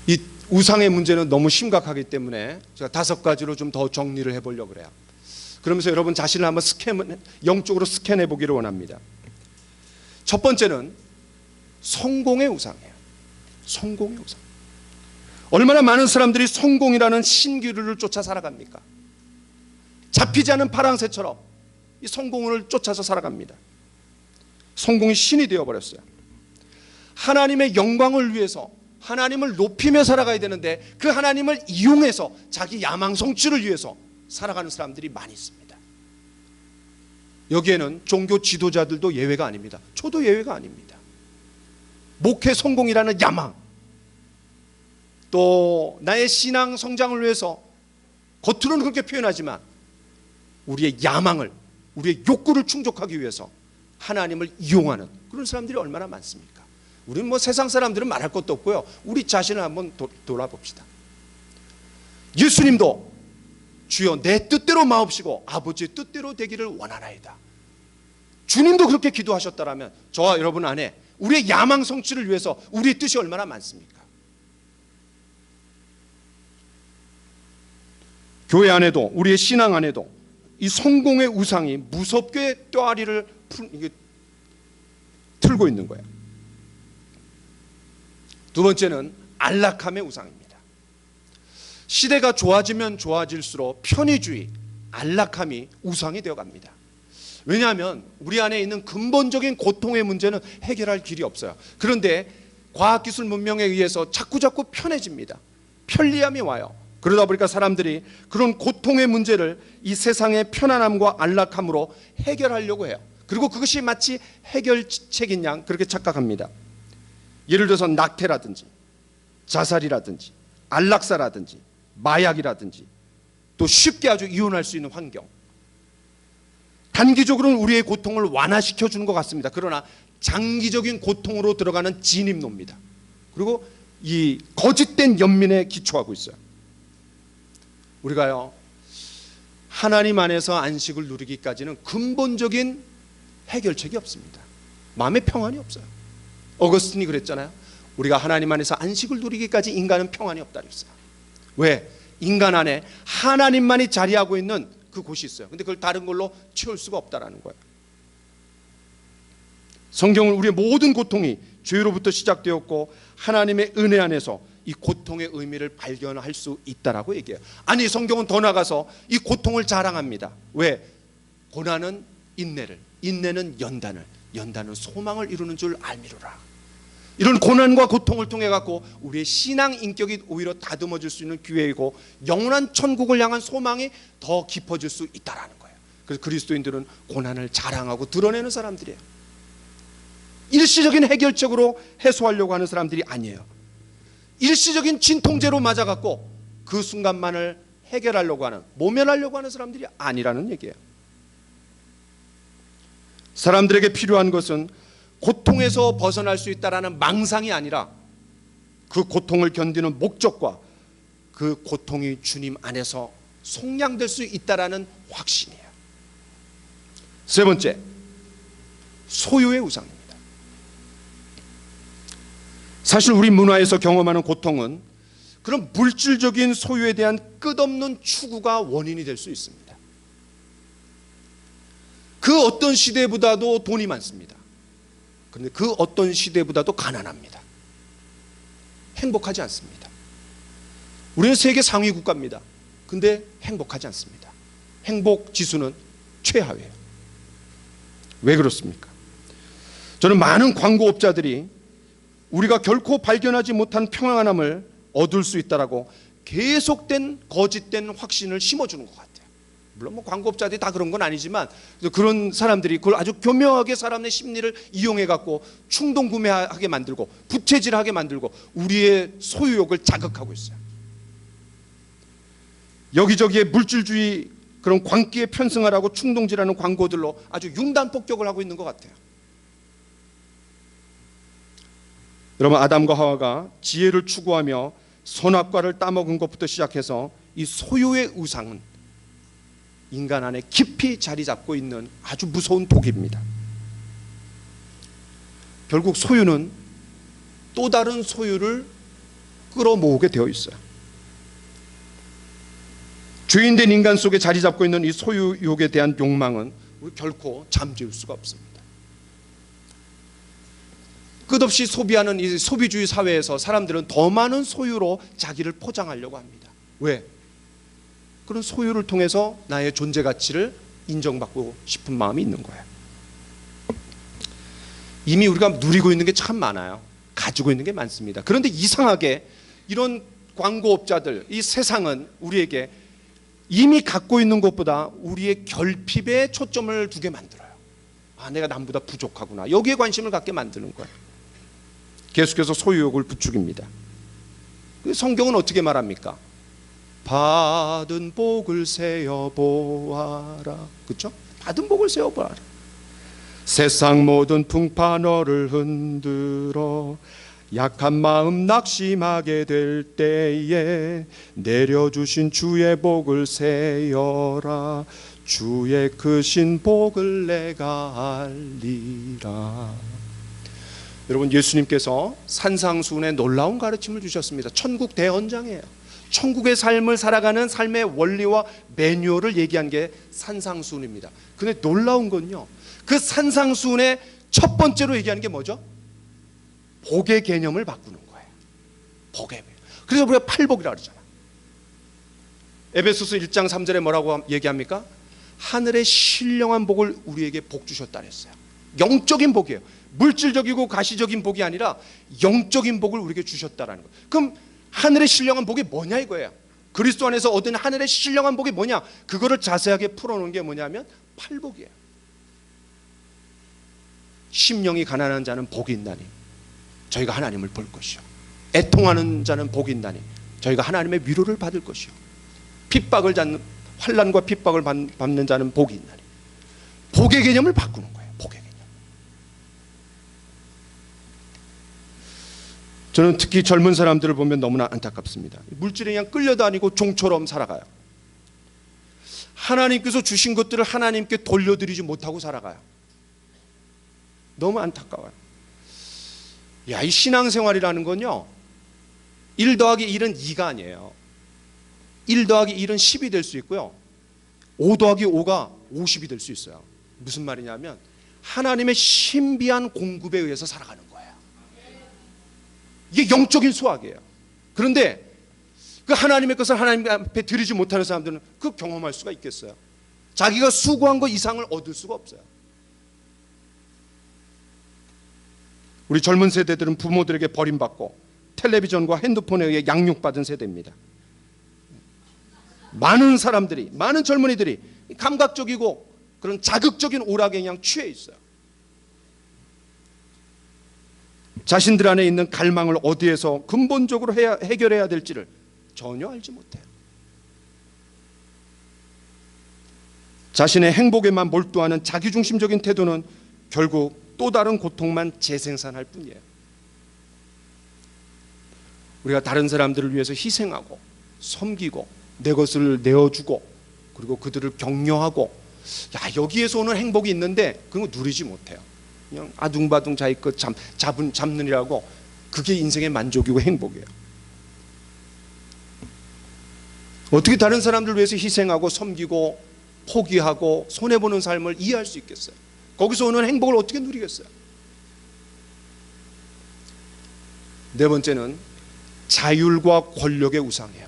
이 우상의 문제는 너무 심각하기 때문에 제가 5가지로 좀 더 정리를 해보려고 그래요. 그러면서 여러분 자신을 한번 영적으로 스캔해 보기를 원합니다. 첫 번째는 성공의 우상이에요. 성공의 우상. 얼마나 많은 사람들이 성공이라는 신기루를 쫓아 살아갑니까? 잡히지 않은 파랑새처럼 이 성공을 쫓아서 살아갑니다. 성공이 신이 되어버렸어요. 하나님의 영광을 위해서 하나님을 높이며 살아가야 되는데 그 하나님을 이용해서 자기 야망 성취를 위해서 살아가는 사람들이 많이 있습니다. 여기에는 종교 지도자들도 예외가 아닙니다. 저도 예외가 아닙니다. 목회 성공이라는 야망, 또 나의 신앙 성장을 위해서 겉으로는 그렇게 표현하지만 우리의 야망을, 우리의 욕구를 충족하기 위해서 하나님을 이용하는 그런 사람들이 얼마나 많습니까? 우리는 뭐 세상 사람들은 말할 것도 없고요. 우리 자신을 한번 돌아봅시다. 예수님도 주여 내 뜻대로 마옵시고 아버지의 뜻대로 되기를 원하나이다. 주님도 그렇게 기도하셨다라면 저와 여러분 안에 우리의 야망 성취를 위해서 우리의 뜻이 얼마나 많습니까? 교회 안에도 우리의 신앙 안에도 이 성공의 우상이 무섭게 뙬리를 틀고 있는 거예요. 두 번째는 안락함의 우상입니다. 시대가 좋아지면 좋아질수록 편의주의, 안락함이 우상이 되어갑니다. 왜냐하면 우리 안에 있는 근본적인 고통의 문제는 해결할 길이 없어요. 그런데 과학기술 문명에 의해서 자꾸 편해집니다. 편리함이 와요. 그러다 보니까 사람들이 그런 고통의 문제를 이 세상의 편안함과 안락함으로 해결하려고 해요. 그리고 그것이 마치 해결책인 양 그렇게 착각합니다. 예를 들어서 낙태라든지 자살이라든지 안락사라든지 마약이라든지 또 쉽게 아주 이혼할 수 있는 환경, 단기적으로는 우리의 고통을 완화시켜 주는 것 같습니다. 그러나 장기적인 고통으로 들어가는 진입로입니다. 그리고 이 거짓된 연민에 기초하고 있어요. 우리가요, 하나님 안에서 안식을 누리기까지는 근본적인 해결책이 없습니다. 마음의 평안이 없어요. 어거스틴이 그랬잖아요. 우리가 하나님 안에서 안식을 누리기까지 인간은 평안이 없다 그랬어요. 왜? 인간 안에 하나님만이 자리하고 있는 그 곳이 있어요. 근데 그걸 다른 걸로 채울 수가 없다라는 거예요. 성경은 우리의 모든 고통이 죄로부터 시작되었고 하나님의 은혜 안에서 이 고통의 의미를 발견할 수 있다라고 얘기해요. 아니, 성경은 더 나가서 이 고통을 자랑합니다. 왜? 고난은 인내를, 인내는 연단을, 연단은 소망을 이루는 줄 알미로라. 이런 고난과 고통을 통해 갖고 우리의 신앙 인격이 오히려 다듬어질 수 있는 기회이고 영원한 천국을 향한 소망이 더 깊어질 수 있다라는 거예요. 그래서 그리스도인들은 고난을 자랑하고 드러내는 사람들이에요. 일시적인 해결책으로 해소하려고 하는 사람들이 아니에요. 일시적인 진통제로 맞아갖고 그 순간만을 해결하려고 하는, 모면하려고 하는 사람들이 아니라는 얘기예요. 사람들에게 필요한 것은 고통에서 벗어날 수 있다라는 망상이 아니라 그 고통을 견디는 목적과 그 고통이 주님 안에서 속량될 수 있다라는 확신이에요. 세 번째, 소유의 우상입니다. 사실 우리 문화에서 경험하는 고통은 그런 물질적인 소유에 대한 끝없는 추구가 원인이 될 수 있습니다. 그 어떤 시대보다도 돈이 많습니다. 그런데 그 어떤 시대보다도 가난합니다. 행복하지 않습니다. 우리는 세계 상위 국가입니다. 근데 행복하지 않습니다. 행복 지수는 최하위예요. 왜 그렇습니까? 저는 많은 광고업자들이 우리가 결코 발견하지 못한 평안함을 얻을 수 있다라고 계속된 거짓된 확신을 심어주는 것 같아요. 물론 뭐 광고업자들이 다 그런 건 아니지만 그런 사람들이 그걸 아주 교묘하게 사람의 심리를 이용해 갖고 충동 구매하게 만들고 부채질하게 만들고 우리의 소유욕을 자극하고 있어요. 여기저기에 물질주의 그런 광기에 편승하라고 충동질하는 광고들로 아주 융단 폭격을 하고 있는 것 같아요. 여러분, 아담과 하와가 지혜를 추구하며 선악과를 따먹은 것부터 시작해서 이 소유의 우상은 인간 안에 깊이 자리 잡고 있는 아주 무서운 독입니다. 결국 소유는 또 다른 소유를 끌어모으게 되어 있어요. 죄인된 인간 속에 자리 잡고 있는 이 소유욕에 대한 욕망은 우리 결코 잠재울 수가 없습니다. 끝없이 소비하는 이 소비주의 사회에서 사람들은 더 많은 소유로 자기를 포장하려고 합니다. 왜? 그런 소유를 통해서 나의 존재 가치를 인정받고 싶은 마음이 있는 거예요. 이미 우리가 누리고 있는 게 참 많아요. 가지고 있는 게 많습니다. 그런데 이상하게 이런 광고업자들, 이 세상은 우리에게 이미 갖고 있는 것보다 우리의 결핍에 초점을 두게 만들어요. 아, 내가 남보다 부족하구나. 여기에 관심을 갖게 만드는 거예요. 계속해서 소유욕을 부추깁니다. 성경은 어떻게 말합니까? 받은 복을 세어 보아라. 그렇죠? 받은 복을 세어 보아라. 세상 모든 풍파 너를 흔들어 약한 마음 낙심하게 될 때에 내려주신 주의 복을 세어라. 주의 크신 복을 내가 알리라. 여러분, 예수님께서 산상수훈의 놀라운 가르침을 주셨습니다. 천국 대언장이에요. 천국의 삶을 살아가는 삶의 원리와 매뉴얼을 얘기한 게 산상수훈입니다. 근데 놀라운 건요, 그 산상수훈의 첫 번째로 얘기하는 게 뭐죠? 복의 개념을 바꾸는 거예요. 복의. 그래서 우리가 팔복이라고 그러잖아요. 에베소서 1장 3절에 뭐라고 얘기합니까? 하늘의 신령한 복을 우리에게 복 주셨다 그랬어요. 영적인 복이에요. 물질적이고 가시적인 복이 아니라 영적인 복을 우리에게 주셨다라는 거예요. 그럼 하늘의 신령한 복이 뭐냐 이거예요. 그리스도 안에서 얻은 하늘의 신령한 복이 뭐냐? 그거를 자세하게 풀어놓은 게 뭐냐면 팔복이에요. 심령이 가난한 자는 복이 있나니 저희가 하나님을 볼 것이요. 애통하는 자는 복이 있나니 저희가 하나님의 위로를 받을 것이요. 핍박을 받는 환난과 핍박을 받는 자는 복이 있나니. 복의 개념을 바꾸는 거예요. 복의 개념. 저는 특히 젊은 사람들을 보면 너무나 안타깝습니다. 물질에 그냥 끌려다니고 종처럼 살아가요. 하나님께서 주신 것들을 하나님께 돌려드리지 못하고 살아가요. 너무 안타까워요. 야, 이 신앙생활이라는 건요, 1 더하기 1은 2가 아니에요. 1 더하기 1은 10이 될 수 있고요, 5 더하기 5가 50이 될 수 있어요. 무슨 말이냐면 하나님의 신비한 공급에 의해서 살아가는 거예요. 이게 영적인 수학이에요. 그런데 그 하나님의 것을 하나님 앞에 드리지 못하는 사람들은 그 경험할 수가 있겠어요? 자기가 수고한 것 이상을 얻을 수가 없어요. 우리 젊은 세대들은 부모들에게 버림받고 텔레비전과 핸드폰에 의해 양육받은 세대입니다. 많은 사람들이, 많은 젊은이들이 감각적이고 그런 자극적인 오락에 그냥 취해 있어요. 자신들 안에 있는 갈망을 어디에서 근본적으로 해결해야 될지를 전혀 알지 못해요. 자신의 행복에만 몰두하는 자기중심적인 태도는 결국 또 다른 고통만 재생산할 뿐이에요. 우리가 다른 사람들을 위해서 희생하고 섬기고 내 것을 내어주고 그리고 그들을 격려하고, 야, 여기에서 오는 행복이 있는데 그런 거 누리지 못해요. 그냥 아둥바둥 자기 것 잡느니라고. 그게 인생의 만족이고 행복이에요. 어떻게 다른 사람들 위해서 희생하고 섬기고 포기하고 손해보는 삶을 이해할 수 있겠어요? 거기서 오는 행복을 어떻게 누리겠어요? 네 번째는 자율과 권력의 우상이에요.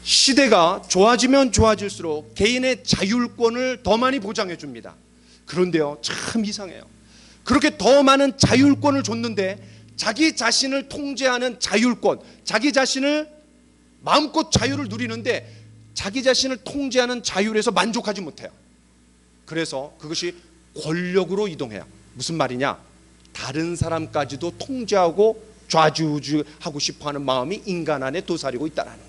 시대가 좋아지면 좋아질수록 개인의 자율권을 더 많이 보장해 줍니다. 그런데요, 참 이상해요. 그렇게 더 많은 자율권을 줬는데 자기 자신을 통제하는 자율권, 자기 자신을 마음껏 자유를 누리는데 자기 자신을 통제하는 자율에서 만족하지 못해요. 그래서 그것이 권력으로 이동해요. 무슨 말이냐? 다른 사람까지도 통제하고 좌지우지하고 싶어하는 마음이 인간 안에 도사리고 있다는 거예요.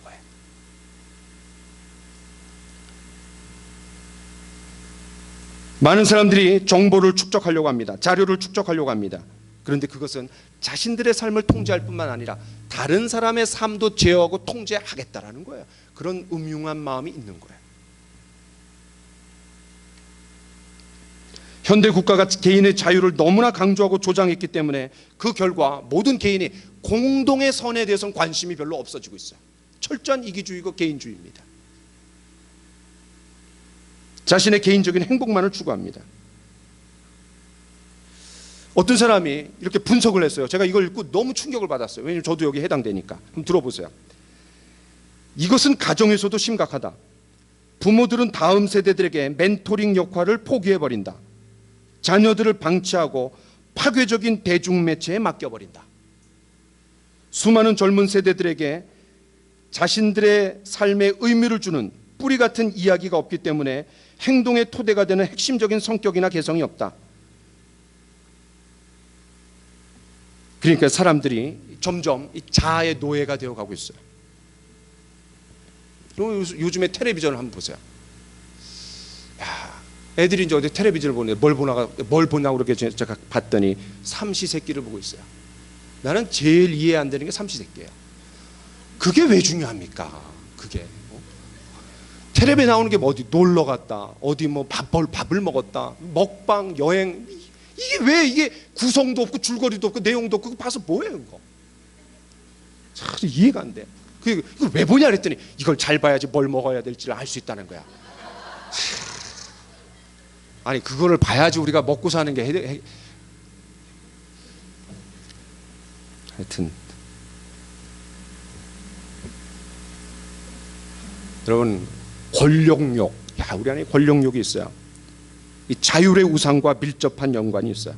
많은 사람들이 정보를 축적하려고 합니다. 자료를 축적하려고 합니다. 그런데 그것은 자신들의 삶을 통제할 뿐만 아니라 다른 사람의 삶도 제어하고 통제하겠다라는 거예요. 그런 음흉한 마음이 있는 거예요. 현대 국가가 개인의 자유를 너무나 강조하고 조장했기 때문에 그 결과 모든 개인이 공동의 선에 대해서는 관심이 별로 없어지고 있어요. 철저한 이기주의고 개인주의입니다. 자신의 개인적인 행복만을 추구합니다. 어떤 사람이 이렇게 분석을 했어요. 제가 이걸 읽고 너무 충격을 받았어요. 왜냐하면 저도 여기 해당되니까. 한번 들어보세요. 이것은 가정에서도 심각하다. 부모들은 다음 세대들에게 멘토링 역할을 포기해버린다. 자녀들을 방치하고 파괴적인 대중매체에 맡겨버린다. 수많은 젊은 세대들에게 자신들의 삶에 의미를 주는 뿌리 같은 이야기가 없기 때문에 행동의 토대가 되는 핵심적인 성격이나 개성이 없다. 그러니까 사람들이 점점 이 자아의 노예가 되어가고 있어요. 요즘에 텔레비전을 한번 보세요. 야, 애들이 이제 어디 텔레비전을 보는데 뭘 보냐고 그렇게 제가 봤더니 삼시세끼를 보고 있어요. 나는 제일 이해 안 되는 게 삼시세끼예요. 그게 왜 중요합니까? 그게 텔레비에 나오는 게 뭐 어디 놀러 갔다, 어디 뭐 밥을 먹었다, 먹방, 여행, 이게 왜 이게 구성도 없고 줄거리도 없고 내용도 없고 봐서 뭐예요 이거? 참 이해가 안 돼. 이거 왜 보냐 그랬더니 이걸 잘 봐야지 뭘 먹어야 될지를 알 수 있다는 거야. 아니 그거를 봐야지 우리가 먹고 사는 게 하여튼 여러분 권력욕, 야 우리 안에 권력욕이 있어요. 이 자율의 우상과 밀접한 연관이 있어요.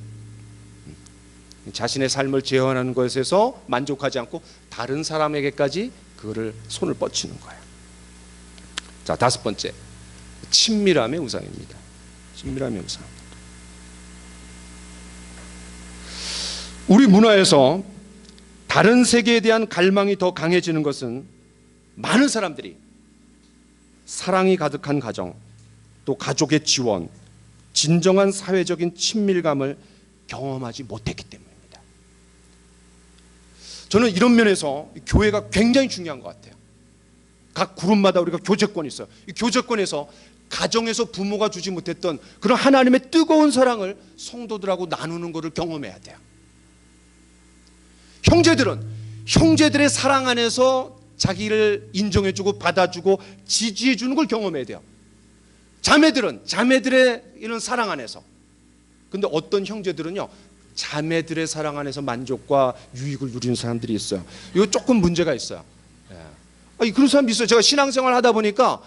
자신의 삶을 제어하는 것에서 만족하지 않고 다른 사람에게까지 그거를 손을 뻗치는 거예요. 자, 다섯 번째, 친밀함의 우상입니다. 친밀함의 우상. 우리 문화에서 다른 세계에 대한 갈망이 더 강해지는 것은 많은 사람들이 사랑이 가득한 가정, 또 가족의 지원, 진정한 사회적인 친밀감을 경험하지 못했기 때문입니다. 저는 이런 면에서 교회가 굉장히 중요한 것 같아요. 각 그룹마다 우리가 교제권이 있어요. 이 교제권에서 가정에서 부모가 주지 못했던 그런 하나님의 뜨거운 사랑을 성도들하고 나누는 것을 경험해야 돼요. 형제들은 형제들의 사랑 안에서 자기를 인정해주고 받아주고 지지해주는 걸 경험해야 돼요. 자매들은 자매들의 이런 사랑 안에서. 근데 어떤 형제들은요, 자매들의 사랑 안에서 만족과 유익을 누리는 사람들이 있어요. 이거 조금 문제가 있어요. 그런 사람이 있어요. 제가 신앙생활 하다 보니까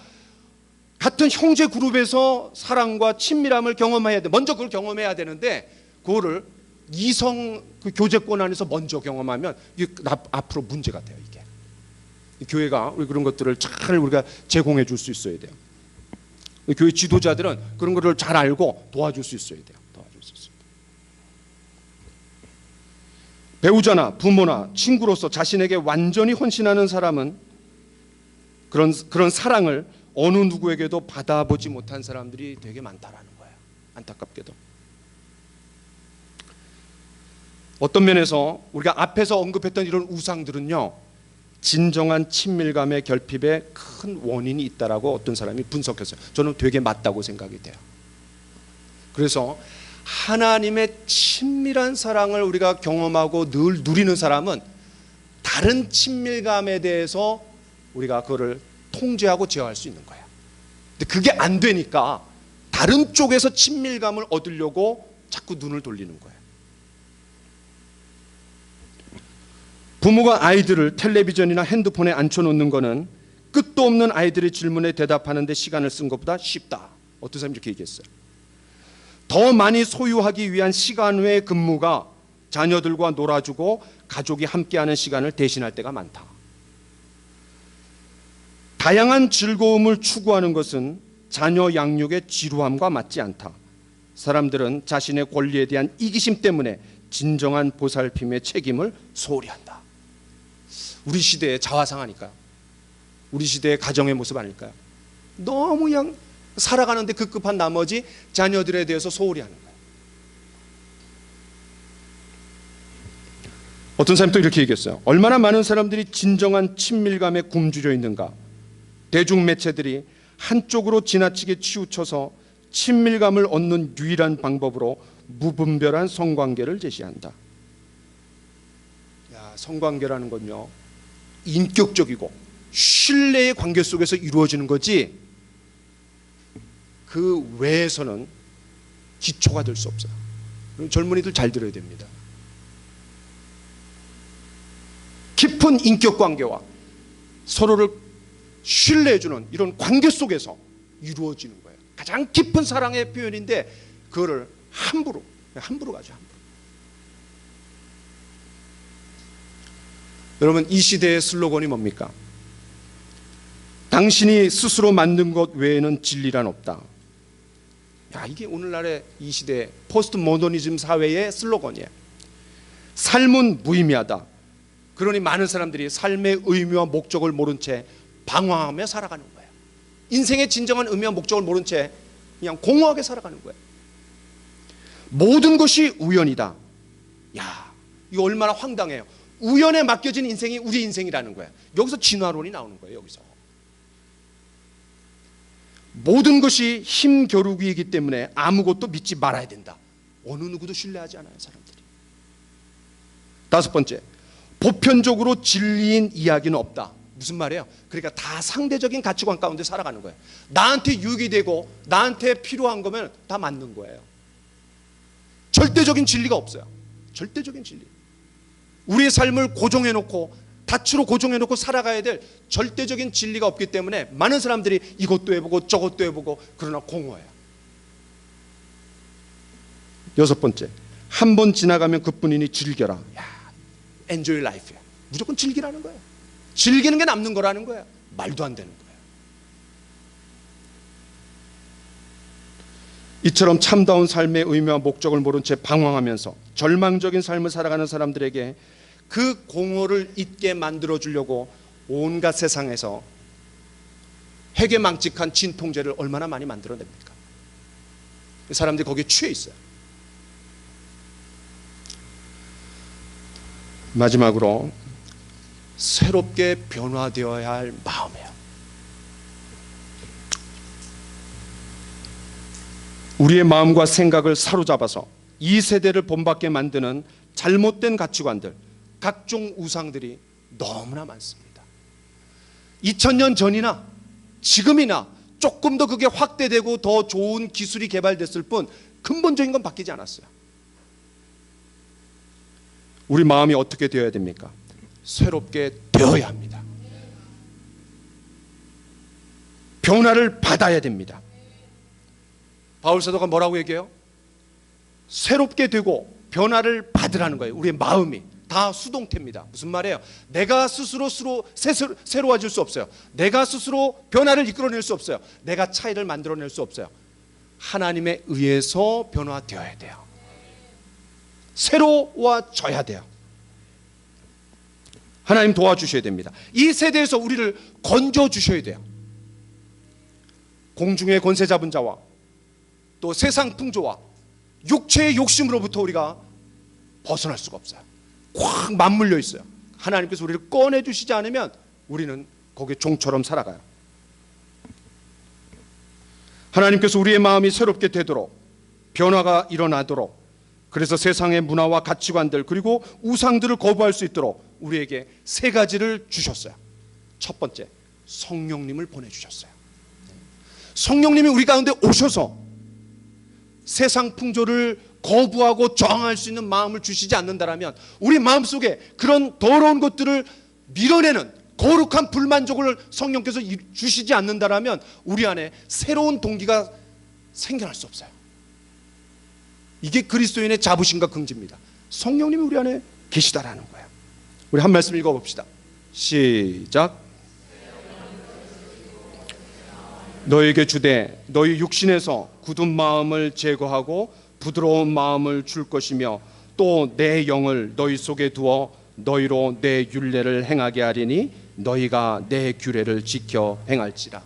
같은 형제 그룹에서 사랑과 친밀함을 경험해야 돼. 먼저 그걸 경험해야 되는데, 그거를 이성 그 교제권 안에서 먼저 경험하면 이게 앞으로 문제가 돼요. 이게 교회가 우리 그런 것들을 잘 우리가 제공해 줄 수 있어야 돼요. 교회 지도자들은 그런 것을 잘 알고 도와줄 수 있어야 돼요. 도와줄 수 있어야 돼요. 배우자나 부모나 친구로서 자신에게 완전히 헌신하는 사람은 그런 사랑을 어느 누구에게도 받아보지 못한 사람들이 되게 많다라는 거예요. 안타깝게도. 어떤 면에서 우리가 앞에서 언급했던 이런 우상들은요, 진정한 친밀감의 결핍에 큰 원인이 있다라고 어떤 사람이 분석했어요. 저는 되게 맞다고 생각이 돼요. 그래서 하나님의 친밀한 사랑을 우리가 경험하고 늘 누리는 사람은 다른 친밀감에 대해서 우리가 그거를 통제하고 제어할 수 있는 거예요. 근데 그게 안 되니까 다른 쪽에서 친밀감을 얻으려고 자꾸 눈을 돌리는 거예요. 부모가 아이들을 텔레비전이나 핸드폰에 앉혀놓는 거는 끝도 없는 아이들의 질문에 대답하는 데 시간을 쓴 것보다 쉽다. 어떤 사람이 이렇게 얘기했어요. 더 많이 소유하기 위한 시간 외의 근무가 자녀들과 놀아주고 가족이 함께하는 시간을 대신할 때가 많다. 다양한 즐거움을 추구하는 것은 자녀 양육의 지루함과 맞지 않다. 사람들은 자신의 권리에 대한 이기심 때문에 진정한 보살핌의 책임을 소홀히 한다. 우리 시대의 자화상 아닐까요? 우리 시대의 가정의 모습 아닐까요? 너무 그냥 살아가는데 급급한 나머지 자녀들에 대해서 소홀히 하는 거예요. 어떤 사람이 또 이렇게 얘기했어요. 얼마나 많은 사람들이 진정한 친밀감에 굶주려 있는가. 대중매체들이 한쪽으로 지나치게 치우쳐서 친밀감을 얻는 유일한 방법으로 무분별한 성관계를 제시한다. 성관계라는 건요, 인격적이고 신뢰의 관계 속에서 이루어지는 거지 그 외에서는 기초가 될 수 없어요. 젊은이들 잘 들어야 됩니다. 깊은 인격관계와 서로를 신뢰해주는 이런 관계 속에서 이루어지는 거예요. 가장 깊은 사랑의 표현인데 그거를 함부로 가죠. 함부로. 여러분, 이 시대의 슬로건이 뭡니까? 당신이 스스로 만든 것 외에는 진리란 없다. 이게 오늘날의 이 시대 포스트 모더니즘 사회의 슬로건이에요. 삶은 무의미하다. 그러니 많은 사람들이 삶의 의미와 목적을 모른 채 방황하며 살아가는 거예요. 인생의 진정한 의미와 목적을 모른 채 그냥 공허하게 살아가는 거예요. 모든 것이 우연이다. 이거 얼마나 황당해요. 우연에 맡겨진 인생이 우리 인생이라는 거예요. 여기서 진화론이 나오는 거예요. 여기서 모든 것이 힘겨루기이기 때문에 아무것도 믿지 말아야 된다. 어느 누구도 신뢰하지 않아요, 사람들이. 다섯 번째, 보편적으로 진리인 이야기는 없다. 무슨 말이에요? 그러니까 다 상대적인 가치관 가운데 살아가는 거예요. 나한테 유익이 되고 나한테 필요한 거면 다 맞는 거예요. 절대적인 진리가 없어요. 절대적인 진리. 우리의 삶을 고정해놓고 닻으로 고정해놓고 살아가야 될 절대적인 진리가 없기 때문에 많은 사람들이 이것도 해보고 저것도 해보고 그러나 공허해요. 여섯 번째, 한 번 지나가면 그뿐이니 즐겨라. enjoy life야. 무조건 즐기라는 거예요. 즐기는 게 남는 거라는 거예요. 말도 안 되는 거예요. 이처럼 참다운 삶의 의미와 목적을 모른 채 방황하면서 절망적인 삶을 살아가는 사람들에게 그 공허를 잊게 만들어주려고 온갖 세상에서 회개망측한 진통제를 얼마나 많이 만들어냅니까? 사람들이 거기에 취해 있어요. 마지막으로 새롭게 변화되어야 할 마음이에요. 우리의 마음과 생각을 사로잡아서 이 세대를 본받게 만드는 잘못된 가치관들, 각종 우상들이 너무나 많습니다. 2000년 전이나 지금이나 조금 더 그게 확대되고 더 좋은 기술이 개발됐을 뿐 근본적인 건 바뀌지 않았어요. 우리 마음이 어떻게 되어야 됩니까? 새롭게 되어야 합니다. 변화를 받아야 됩니다. 바울 사도가 뭐라고 얘기해요? 새롭게 되고 변화를 받으라는 거예요. 우리의 마음이 다 수동태입니다. 무슨 말이에요? 내가 스스로 새로워질 수 없어요. 내가 스스로 변화를 이끌어낼 수 없어요. 내가 차이를 만들어낼 수 없어요. 하나님에 의해서 변화되어야 돼요. 새로워져야 돼요. 하나님 도와주셔야 됩니다. 이 세대에서 우리를 건져주셔야 돼요. 공중의 권세 잡은 자와 또 세상 풍조와 육체의 욕심으로부터 우리가 벗어날 수가 없어요. 꽉 맞물려 있어요. 하나님께서 우리를 꺼내주시지 않으면 우리는 거기에 종처럼 살아가요. 하나님께서 우리의 마음이 새롭게 되도록 변화가 일어나도록, 그래서 세상의 문화와 가치관들 그리고 우상들을 거부할 수 있도록 우리에게 세 가지를 주셨어요. 첫 번째, 성령님을 보내주셨어요. 성령님이 우리 가운데 오셔서 세상 풍조를 거부하고 저항할 수 있는 마음을 주시지 않는다면, 우리 마음속에 그런 더러운 것들을 밀어내는 거룩한 불만족을 성령께서 주시지 않는다면 우리 안에 새로운 동기가 생겨날 수 없어요. 이게 그리스도인의 자부심과 긍지입니다. 성령님이 우리 안에 계시다라는 거예요. 우리 한 말씀 읽어봅시다. 시작. 너에게 주되 너희 육신에서 굳은 마음을 제거하고 부드러운 마음을 줄 것이며 또 내 영을 너희 속에 두어 너희로 내 율례를 행하게 하리니 너희가 내 규례를 지켜 행할지라.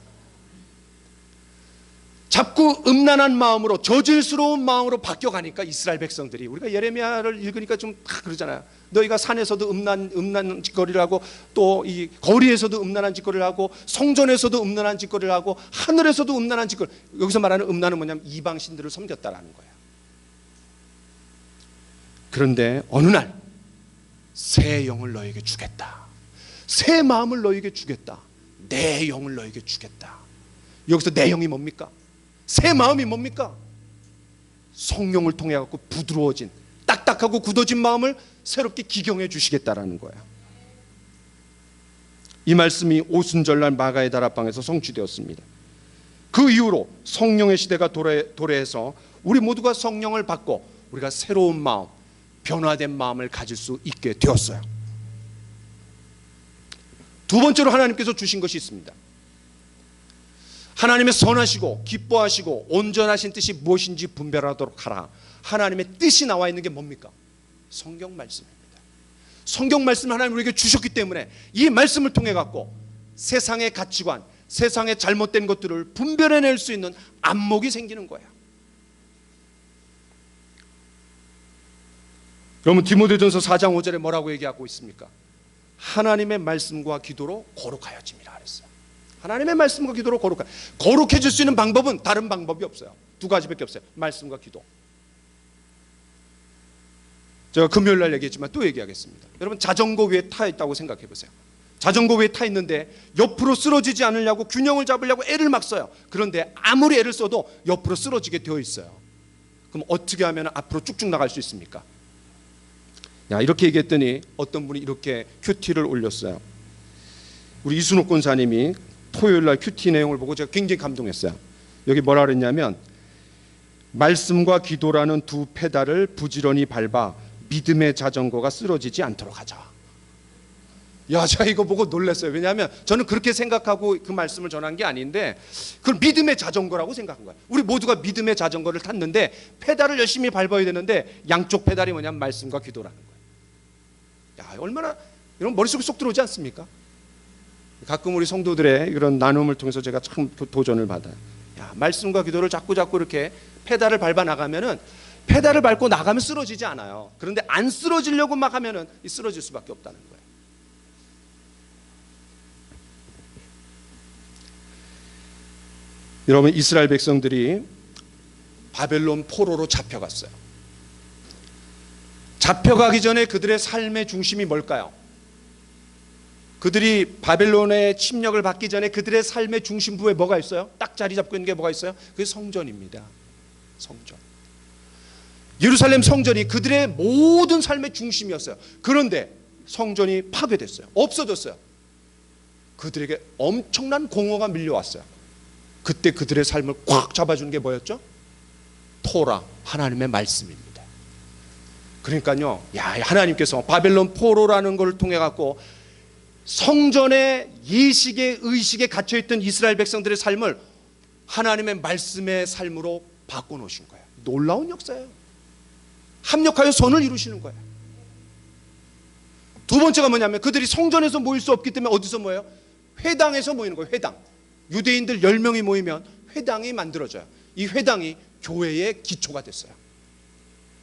자꾸 음란한 마음으로, 저질스러운 마음으로 바뀌어가니까 이스라엘 백성들이, 우리가 예레미야를 읽으니까 좀 그러잖아요. 너희가 산에서도 음란한 짓거리를 하고 또 이 거리에서도 음란한 짓거리를 하고 성전에서도 음란한 짓거리를 하고 하늘에서도 음란한 짓거리. 여기서 말하는 음란은 뭐냐면 이방 신들을 섬겼다라는 거예요. 그런데 어느 날 새 영을 너에게 주겠다. 새 마음을 너에게 주겠다. 내 영을 너에게 주겠다. 여기서 내 영이 뭡니까? 새 마음이 뭡니까? 성령을 통해 갖고 부드러워진, 딱딱하고 굳어진 마음을 새롭게 기경해 주시겠다라는 거예요. 이 말씀이 오순절날 마가의 다락방에서 성취되었습니다. 그 이후로 성령의 시대가 도래해서 우리 모두가 성령을 받고 우리가 새로운 마음, 변화된 마음을 가질 수 있게 되었어요. 두 번째로 하나님께서 주신 것이 있습니다. 하나님의 선하시고 기뻐하시고 온전하신 뜻이 무엇인지 분별하도록 하라. 하나님의 뜻이 나와 있는 게 뭡니까? 성경 말씀입니다. 성경 말씀을 하나님 우리에게 주셨기 때문에 이 말씀을 통해 갖고 세상의 가치관, 세상의 잘못된 것들을 분별해낼 수 있는 안목이 생기는 거예요. 여러분, 디모데전서 4장 5절에 뭐라고 얘기하고 있습니까? 하나님의 말씀과 기도로 거룩하여짐이라 그랬어요. 하나님의 말씀과 기도로 거룩해질 수 있는 방법은 다른 방법이 없어요. 두 가지밖에 없어요. 말씀과 기도. 제가 금요일 날 얘기했지만 또 얘기하겠습니다. 여러분, 자전거 위에 타 있다고 생각해 보세요. 자전거 위에 타 있는데 옆으로 쓰러지지 않으려고 균형을 잡으려고 애를 막 써요. 그런데 아무리 애를 써도 옆으로 쓰러지게 되어 있어요. 그럼 어떻게 하면 앞으로 쭉쭉 나갈 수 있습니까? 이렇게 얘기했더니 어떤 분이 이렇게 큐티를 올렸어요. 우리 이순옥 권사님이 토요일 날 큐티 내용을 보고 제가 굉장히 감동했어요. 여기 뭐라 그랬냐면, 말씀과 기도라는 두 페달을 부지런히 밟아 믿음의 자전거가 쓰러지지 않도록 하자. 제가 이거 보고 놀랐어요. 왜냐하면 저는 그렇게 생각하고 그 말씀을 전한 게 아닌데, 그걸 믿음의 자전거라고 생각한 거예요. 우리 모두가 믿음의 자전거를 탔는데 페달을 열심히 밟아야 되는데 양쪽 페달이 뭐냐면 말씀과 기도라는 거예요. 얼마나 이런 머릿속에 쏙 들어오지 않습니까? 가끔 우리 성도들의 이런 나눔을 통해서 제가 참 도전을 받아요. 야, 말씀과 기도를 자꾸 이렇게 페달을 밟아 나가면은, 페달을 밟고 나가면 쓰러지지 않아요. 그런데 안 쓰러지려고 막 하면은 쓰러질 수밖에 없다는 거예요. 여러분, 이스라엘 백성들이 바벨론 포로로 잡혀갔어요. 잡혀가기 전에 그들의 삶의 중심이 뭘까요? 그들이 바벨론의 침략을 받기 전에 그들의 삶의 중심부에 뭐가 있어요? 딱 자리 잡고 있는 게 뭐가 있어요? 그게 성전입니다. 성전. 예루살렘 성전이 그들의 모든 삶의 중심이었어요. 그런데 성전이 파괴됐어요. 없어졌어요. 그들에게 엄청난 공허가 밀려왔어요. 그때 그들의 삶을 꽉 잡아주는 게 뭐였죠? 토라, 하나님의 말씀입니다. 그러니까요, 야, 하나님께서 바벨론 포로라는 걸 통해 갖고 성전의 예식의 의식에 갇혀있던 이스라엘 백성들의 삶을 하나님의 말씀의 삶으로 바꿔놓으신 거예요. 놀라운 역사예요. 합력하여 선을 이루시는 거예요. 두 번째가 뭐냐면, 그들이 성전에서 모일 수 없기 때문에 어디서 모여요? 회당에서 모이는 거예요. 회당. 유대인들 10명이 모이면 회당이 만들어져요. 이 회당이 교회의 기초가 됐어요.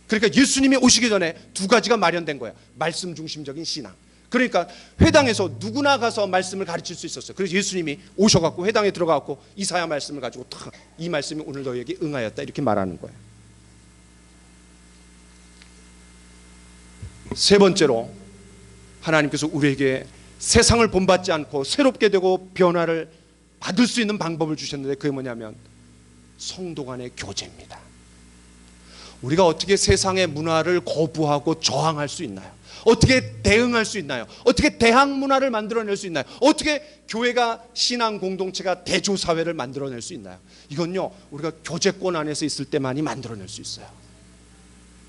그러니까 예수님이 오시기 전에 두 가지가 마련된 거예요. 말씀 중심적인 신앙. 그러니까 회당에서 누구나 가서 말씀을 가르칠 수 있었어요. 그래서 예수님이 오셔갖고 회당에 들어가갖고 이사야 말씀을 가지고 탁, 이 말씀이 오늘 너희에게 응하였다, 이렇게 말하는 거예요. 세 번째로, 하나님께서 우리에게 세상을 본받지 않고 새롭게 되고 변화를 받을 수 있는 방법을 주셨는데, 그게 뭐냐면 성도 간의 교제입니다. 우리가 어떻게 세상의 문화를 거부하고 저항할 수 있나요? 어떻게 대응할 수 있나요? 어떻게 대항 문화를 만들어낼 수 있나요? 어떻게 교회가, 신앙 공동체가 대조사회를 만들어낼 수 있나요? 이건요, 우리가 교제권 안에서 있을 때만이 만들어낼 수 있어요.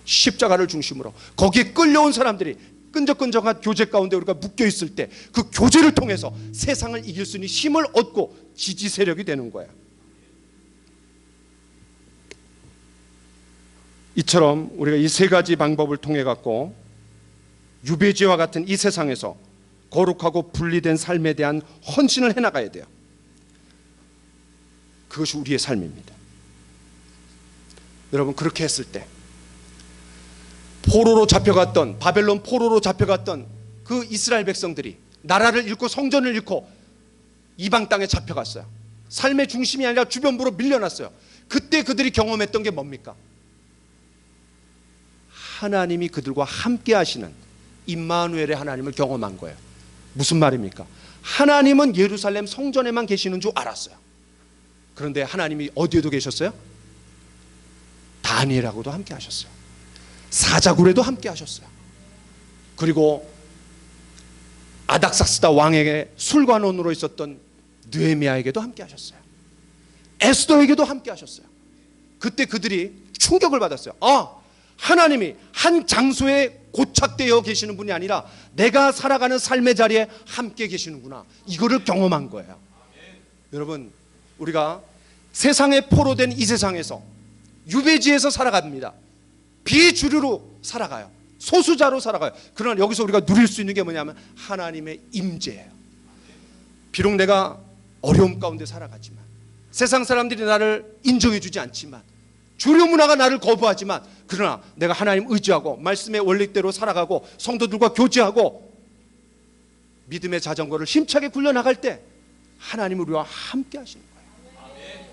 십자가를 중심으로 거기에 끌려온 사람들이 끈적끈적한 교제 가운데 우리가 묶여 있을 때, 그 교제를 통해서 세상을 이길 수 있는 힘을 얻고 지지 세력이 되는 거예요. 이처럼 우리가 이 세 가지 방법을 통해 갖고 유배지와 같은 이 세상에서 거룩하고 분리된 삶에 대한 헌신을 해나가야 돼요. 그것이 우리의 삶입니다. 여러분, 그렇게 했을 때 포로로 잡혀갔던, 바벨론 포로로 잡혀갔던 그 이스라엘 백성들이 나라를 잃고 성전을 잃고 이방 땅에 잡혀갔어요. 삶의 중심이 아니라 주변부로 밀려났어요. 그때 그들이 경험했던 게 뭡니까? 하나님이 그들과 함께 하시는 임마누엘의 하나님을 경험한 거예요. 무슨 말입니까? 하나님은 예루살렘 성전에만 계시는 줄 알았어요. 그런데 하나님이 어디에도 계셨어요? 다니엘하고도 함께 하셨어요. 사자굴에도 함께 하셨어요. 그리고 아닥사스다 왕에게 술관원으로 있었던 느헤미야에게도 함께 하셨어요. 에스더에게도 함께 하셨어요. 그때 그들이 충격을 받았어요. 하나님이 한 장소에 고착되어 계시는 분이 아니라 내가 살아가는 삶의 자리에 함께 계시는구나, 이거를 경험한 거예요. 여러분, 우리가 세상에 포로된 이 세상에서 유배지에서 살아갑니다. 비주류로 살아가요. 소수자로 살아가요. 그러나 여기서 우리가 누릴 수 있는 게 뭐냐면 하나님의 임재예요. 비록 내가 어려움 가운데 살아가지만, 세상 사람들이 나를 인정해주지 않지만, 주류 문화가 나를 거부하지만, 그러나 내가 하나님 의지하고 말씀의 원리대로 살아가고 성도들과 교제하고 믿음의 자전거를 힘차게 굴려나갈 때 하나님 우리와 함께 하시는 거예요.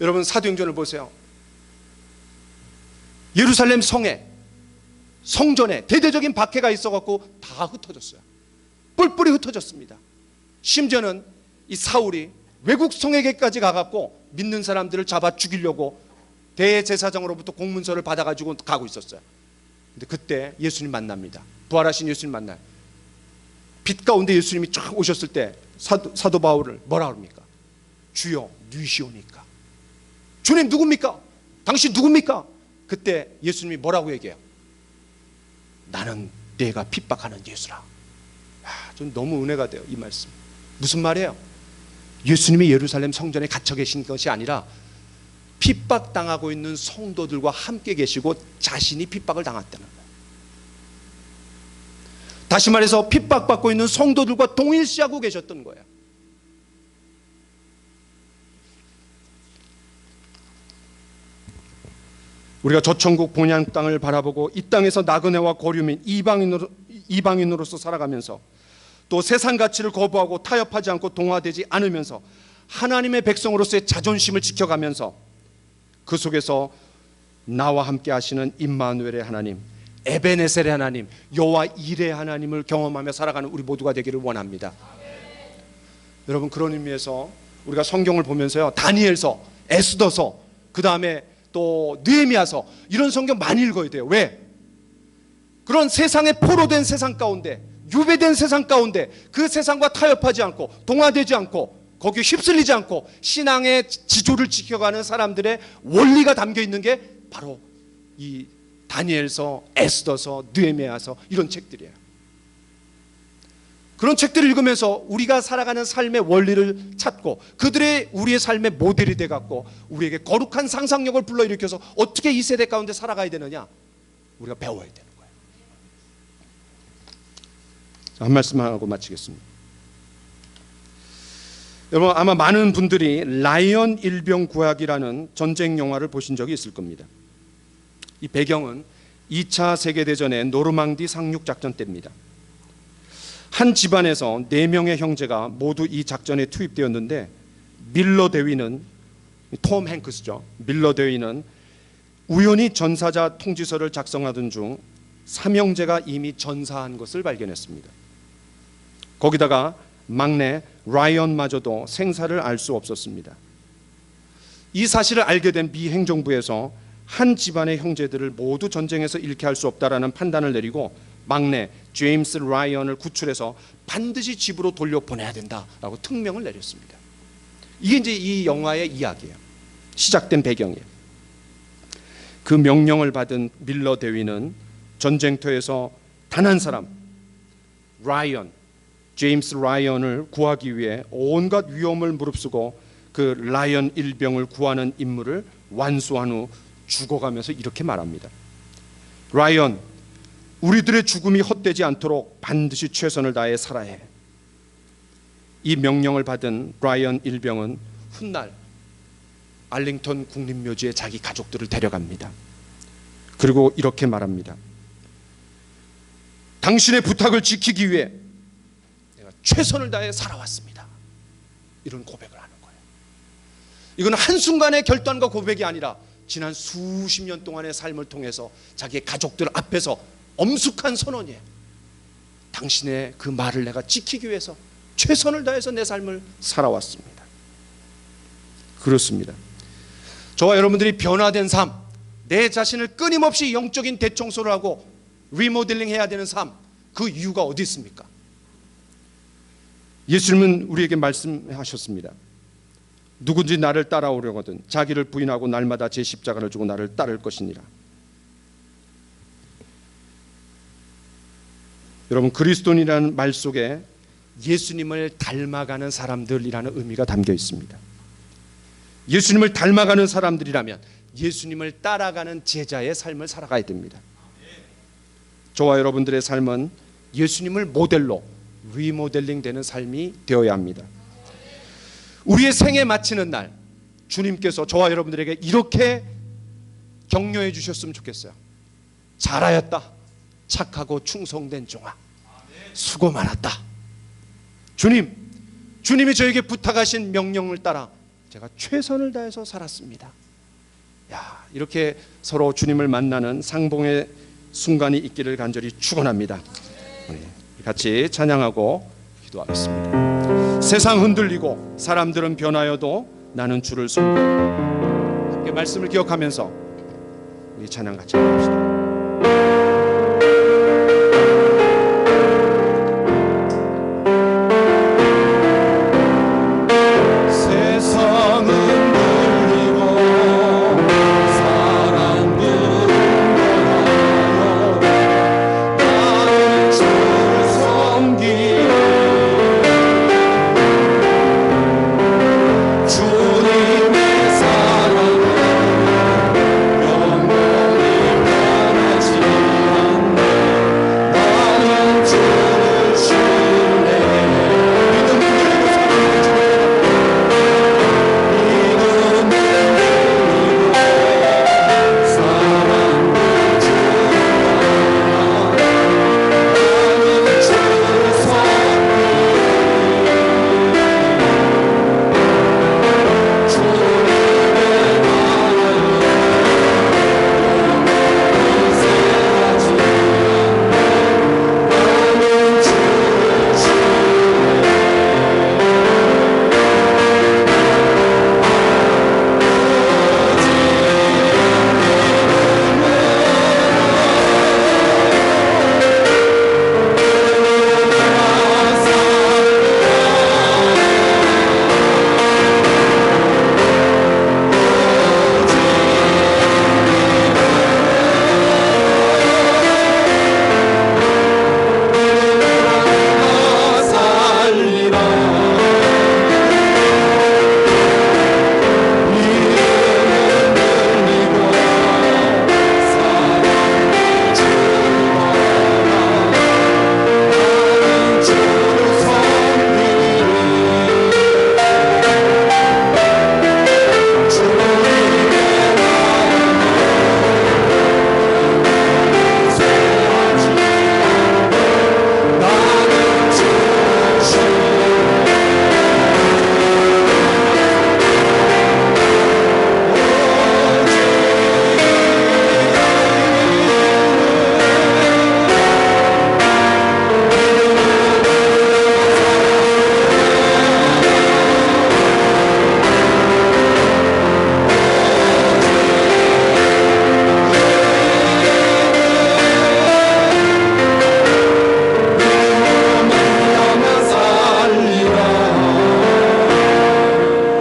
여러분, 사도행전을 보세요. 예루살렘 성에, 성전에 대대적인 박해가 있어갖고 다 흩어졌어요. 뿔뿔이 흩어졌습니다. 심지어는 이 사울이 외국 성에게까지 가갖고 믿는 사람들을 잡아 죽이려고 대제사장으로부터 공문서를 받아가지고 가고 있었어요. 근데 그때 예수님 만납니다. 부활하신 예수님 만나요. 빛 가운데 예수님이 쫙 오셨을 때 사도 바울을 뭐라 합니까? 주여 누이시오니까. 주님 누굽니까? 당신 누굽니까? 그때 예수님이 뭐라고 얘기해요? 나는 내가 핍박하는 예수라. 좀 너무 은혜가 돼요, 이 말씀. 무슨 말이에요? 예수님이 예루살렘 성전에 갇혀 계신 것이 아니라 핍박당하고 있는 성도들과 함께 계시고 자신이 핍박을 당했다는 거예요. 다시 말해서 핍박받고 있는 성도들과 동일시하고 계셨던 거예요. 우리가 저천국 본향 땅을 바라보고 이 땅에서 나그네와 거류민 이방인으로서 살아가면서 또 세상 가치를 거부하고 타협하지 않고 동화되지 않으면서 하나님의 백성으로서의 자존심을 지켜가면서 그 속에서 나와 함께 하시는 임마누엘의 하나님, 에베네셀의 하나님, 여호와 일의 하나님을 경험하며 살아가는 우리 모두가 되기를 원합니다. 여러분, 그런 의미에서 우리가 성경을 보면서요, 다니엘서, 에스더서, 그 다음에 또 느헤미야서, 이런 성경 많이 읽어야 돼요. 왜? 그런 세상에 포로된 세상 가운데, 유배된 세상 가운데 그 세상과 타협하지 않고 동화되지 않고 거기에 휩쓸리지 않고 신앙의 지조를 지켜가는 사람들의 원리가 담겨 있는 게 바로 이 다니엘서, 에스더서, 느헤미야서, 이런 책들이에요. 그런 책들을 읽으면서 우리가 살아가는 삶의 원리를 찾고 그들의 우리의 삶의 모델이 돼갖고 우리에게 거룩한 상상력을 불러일으켜서 어떻게 이 세대 가운데 살아가야 되느냐, 우리가 배워야 되는 거예요. 자, 한 말씀 하고 마치겠습니다. 여러분, 아마 많은 분들이 라이언 일병 구하기라는 전쟁 영화를 보신 적이 있을 겁니다. 이 배경은 2차 세계대전의 노르망디 상륙작전 때입니다. 한 집안에서 4명의 형제가 모두 이 작전에 투입되었는데, 밀러 대위는, 톰 행크스죠, 밀러 대위는 우연히 전사자 통지서를 작성하던 중 3형제가 이미 전사한 것을 발견했습니다. 거기다가 막내 라이언마저도 생사를 알 수 없었습니다. 이 사실을 알게 된 미 행정부에서 한 집안의 형제들을 모두 전쟁에서 잃게 할 수 없다라는 판단을 내리고 막내 제임스 라이언을 구출해서 반드시 집으로 돌려보내야 된다라고 특명을 내렸습니다. 이게 이제 이 영화의 이야기예요. 시작된 배경이에요. 그 명령을 받은 밀러 대위는 전쟁터에서 단 한 사람, 제임스 라이언을 구하기 위해 온갖 위험을 무릅쓰고 그 라이언 일병을 구하는 임무를 완수한 후 죽어가면서 이렇게 말합니다. 라이언, 우리들의 죽음이 헛되지 않도록 반드시 최선을 다해 살아야 해. 이 명령을 받은 라이언 일병은 훗날 알링턴 국립묘지에 자기 가족들을 데려갑니다. 그리고 이렇게 말합니다. 당신의 부탁을 지키기 위해 내가 최선을 다해 살아왔습니다. 이런 고백을 하는 거예요. 이건 한순간의 결단과 고백이 아니라 지난 수십 년 동안의 삶을 통해서 자기의 가족들 앞에서 엄숙한 선언이에요. 당신의 그 말을 내가 지키기 위해서 최선을 다해서 내 삶을 살아왔습니다. 그렇습니다. 저와 여러분들이 변화된 삶, 내 자신을 끊임없이 영적인 대청소를 하고 리모델링 해야 되는 삶, 그 이유가 어디 있습니까? 예수님은 우리에게 말씀하셨습니다. 누구든지 나를 따라오려거든 자기를 부인하고 날마다 제 십자가를 지고 나를 따를 것이니라. 여러분, 그리스도인이라는 말 속에 예수님을 닮아가는 사람들이라는 의미가 담겨 있습니다. 예수님을 닮아가는 사람들이라면 예수님을 따라가는 제자의 삶을 살아가야 됩니다. 저와 여러분들의 삶은 예수님을 모델로 리모델링 되는 삶이 되어야 합니다. 우리의 생에 마치는 날 주님께서 저와 여러분들에게 이렇게 격려해 주셨으면 좋겠어요. 잘하였다, 착하고 충성된 종아, 수고 많았다. 주님이 저에게 부탁하신 명령을 따라 제가 최선을 다해서 살았습니다. 야, 이렇게 서로 주님을 만나는 상봉의 순간이 있기를 간절히 축원합니다. 같이 찬양하고 기도하겠습니다. 세상 흔들리고 사람들은 변하여도 나는 주를 섬긴다. 함께 말씀을 기억하면서 우리 찬양 같이 합시다.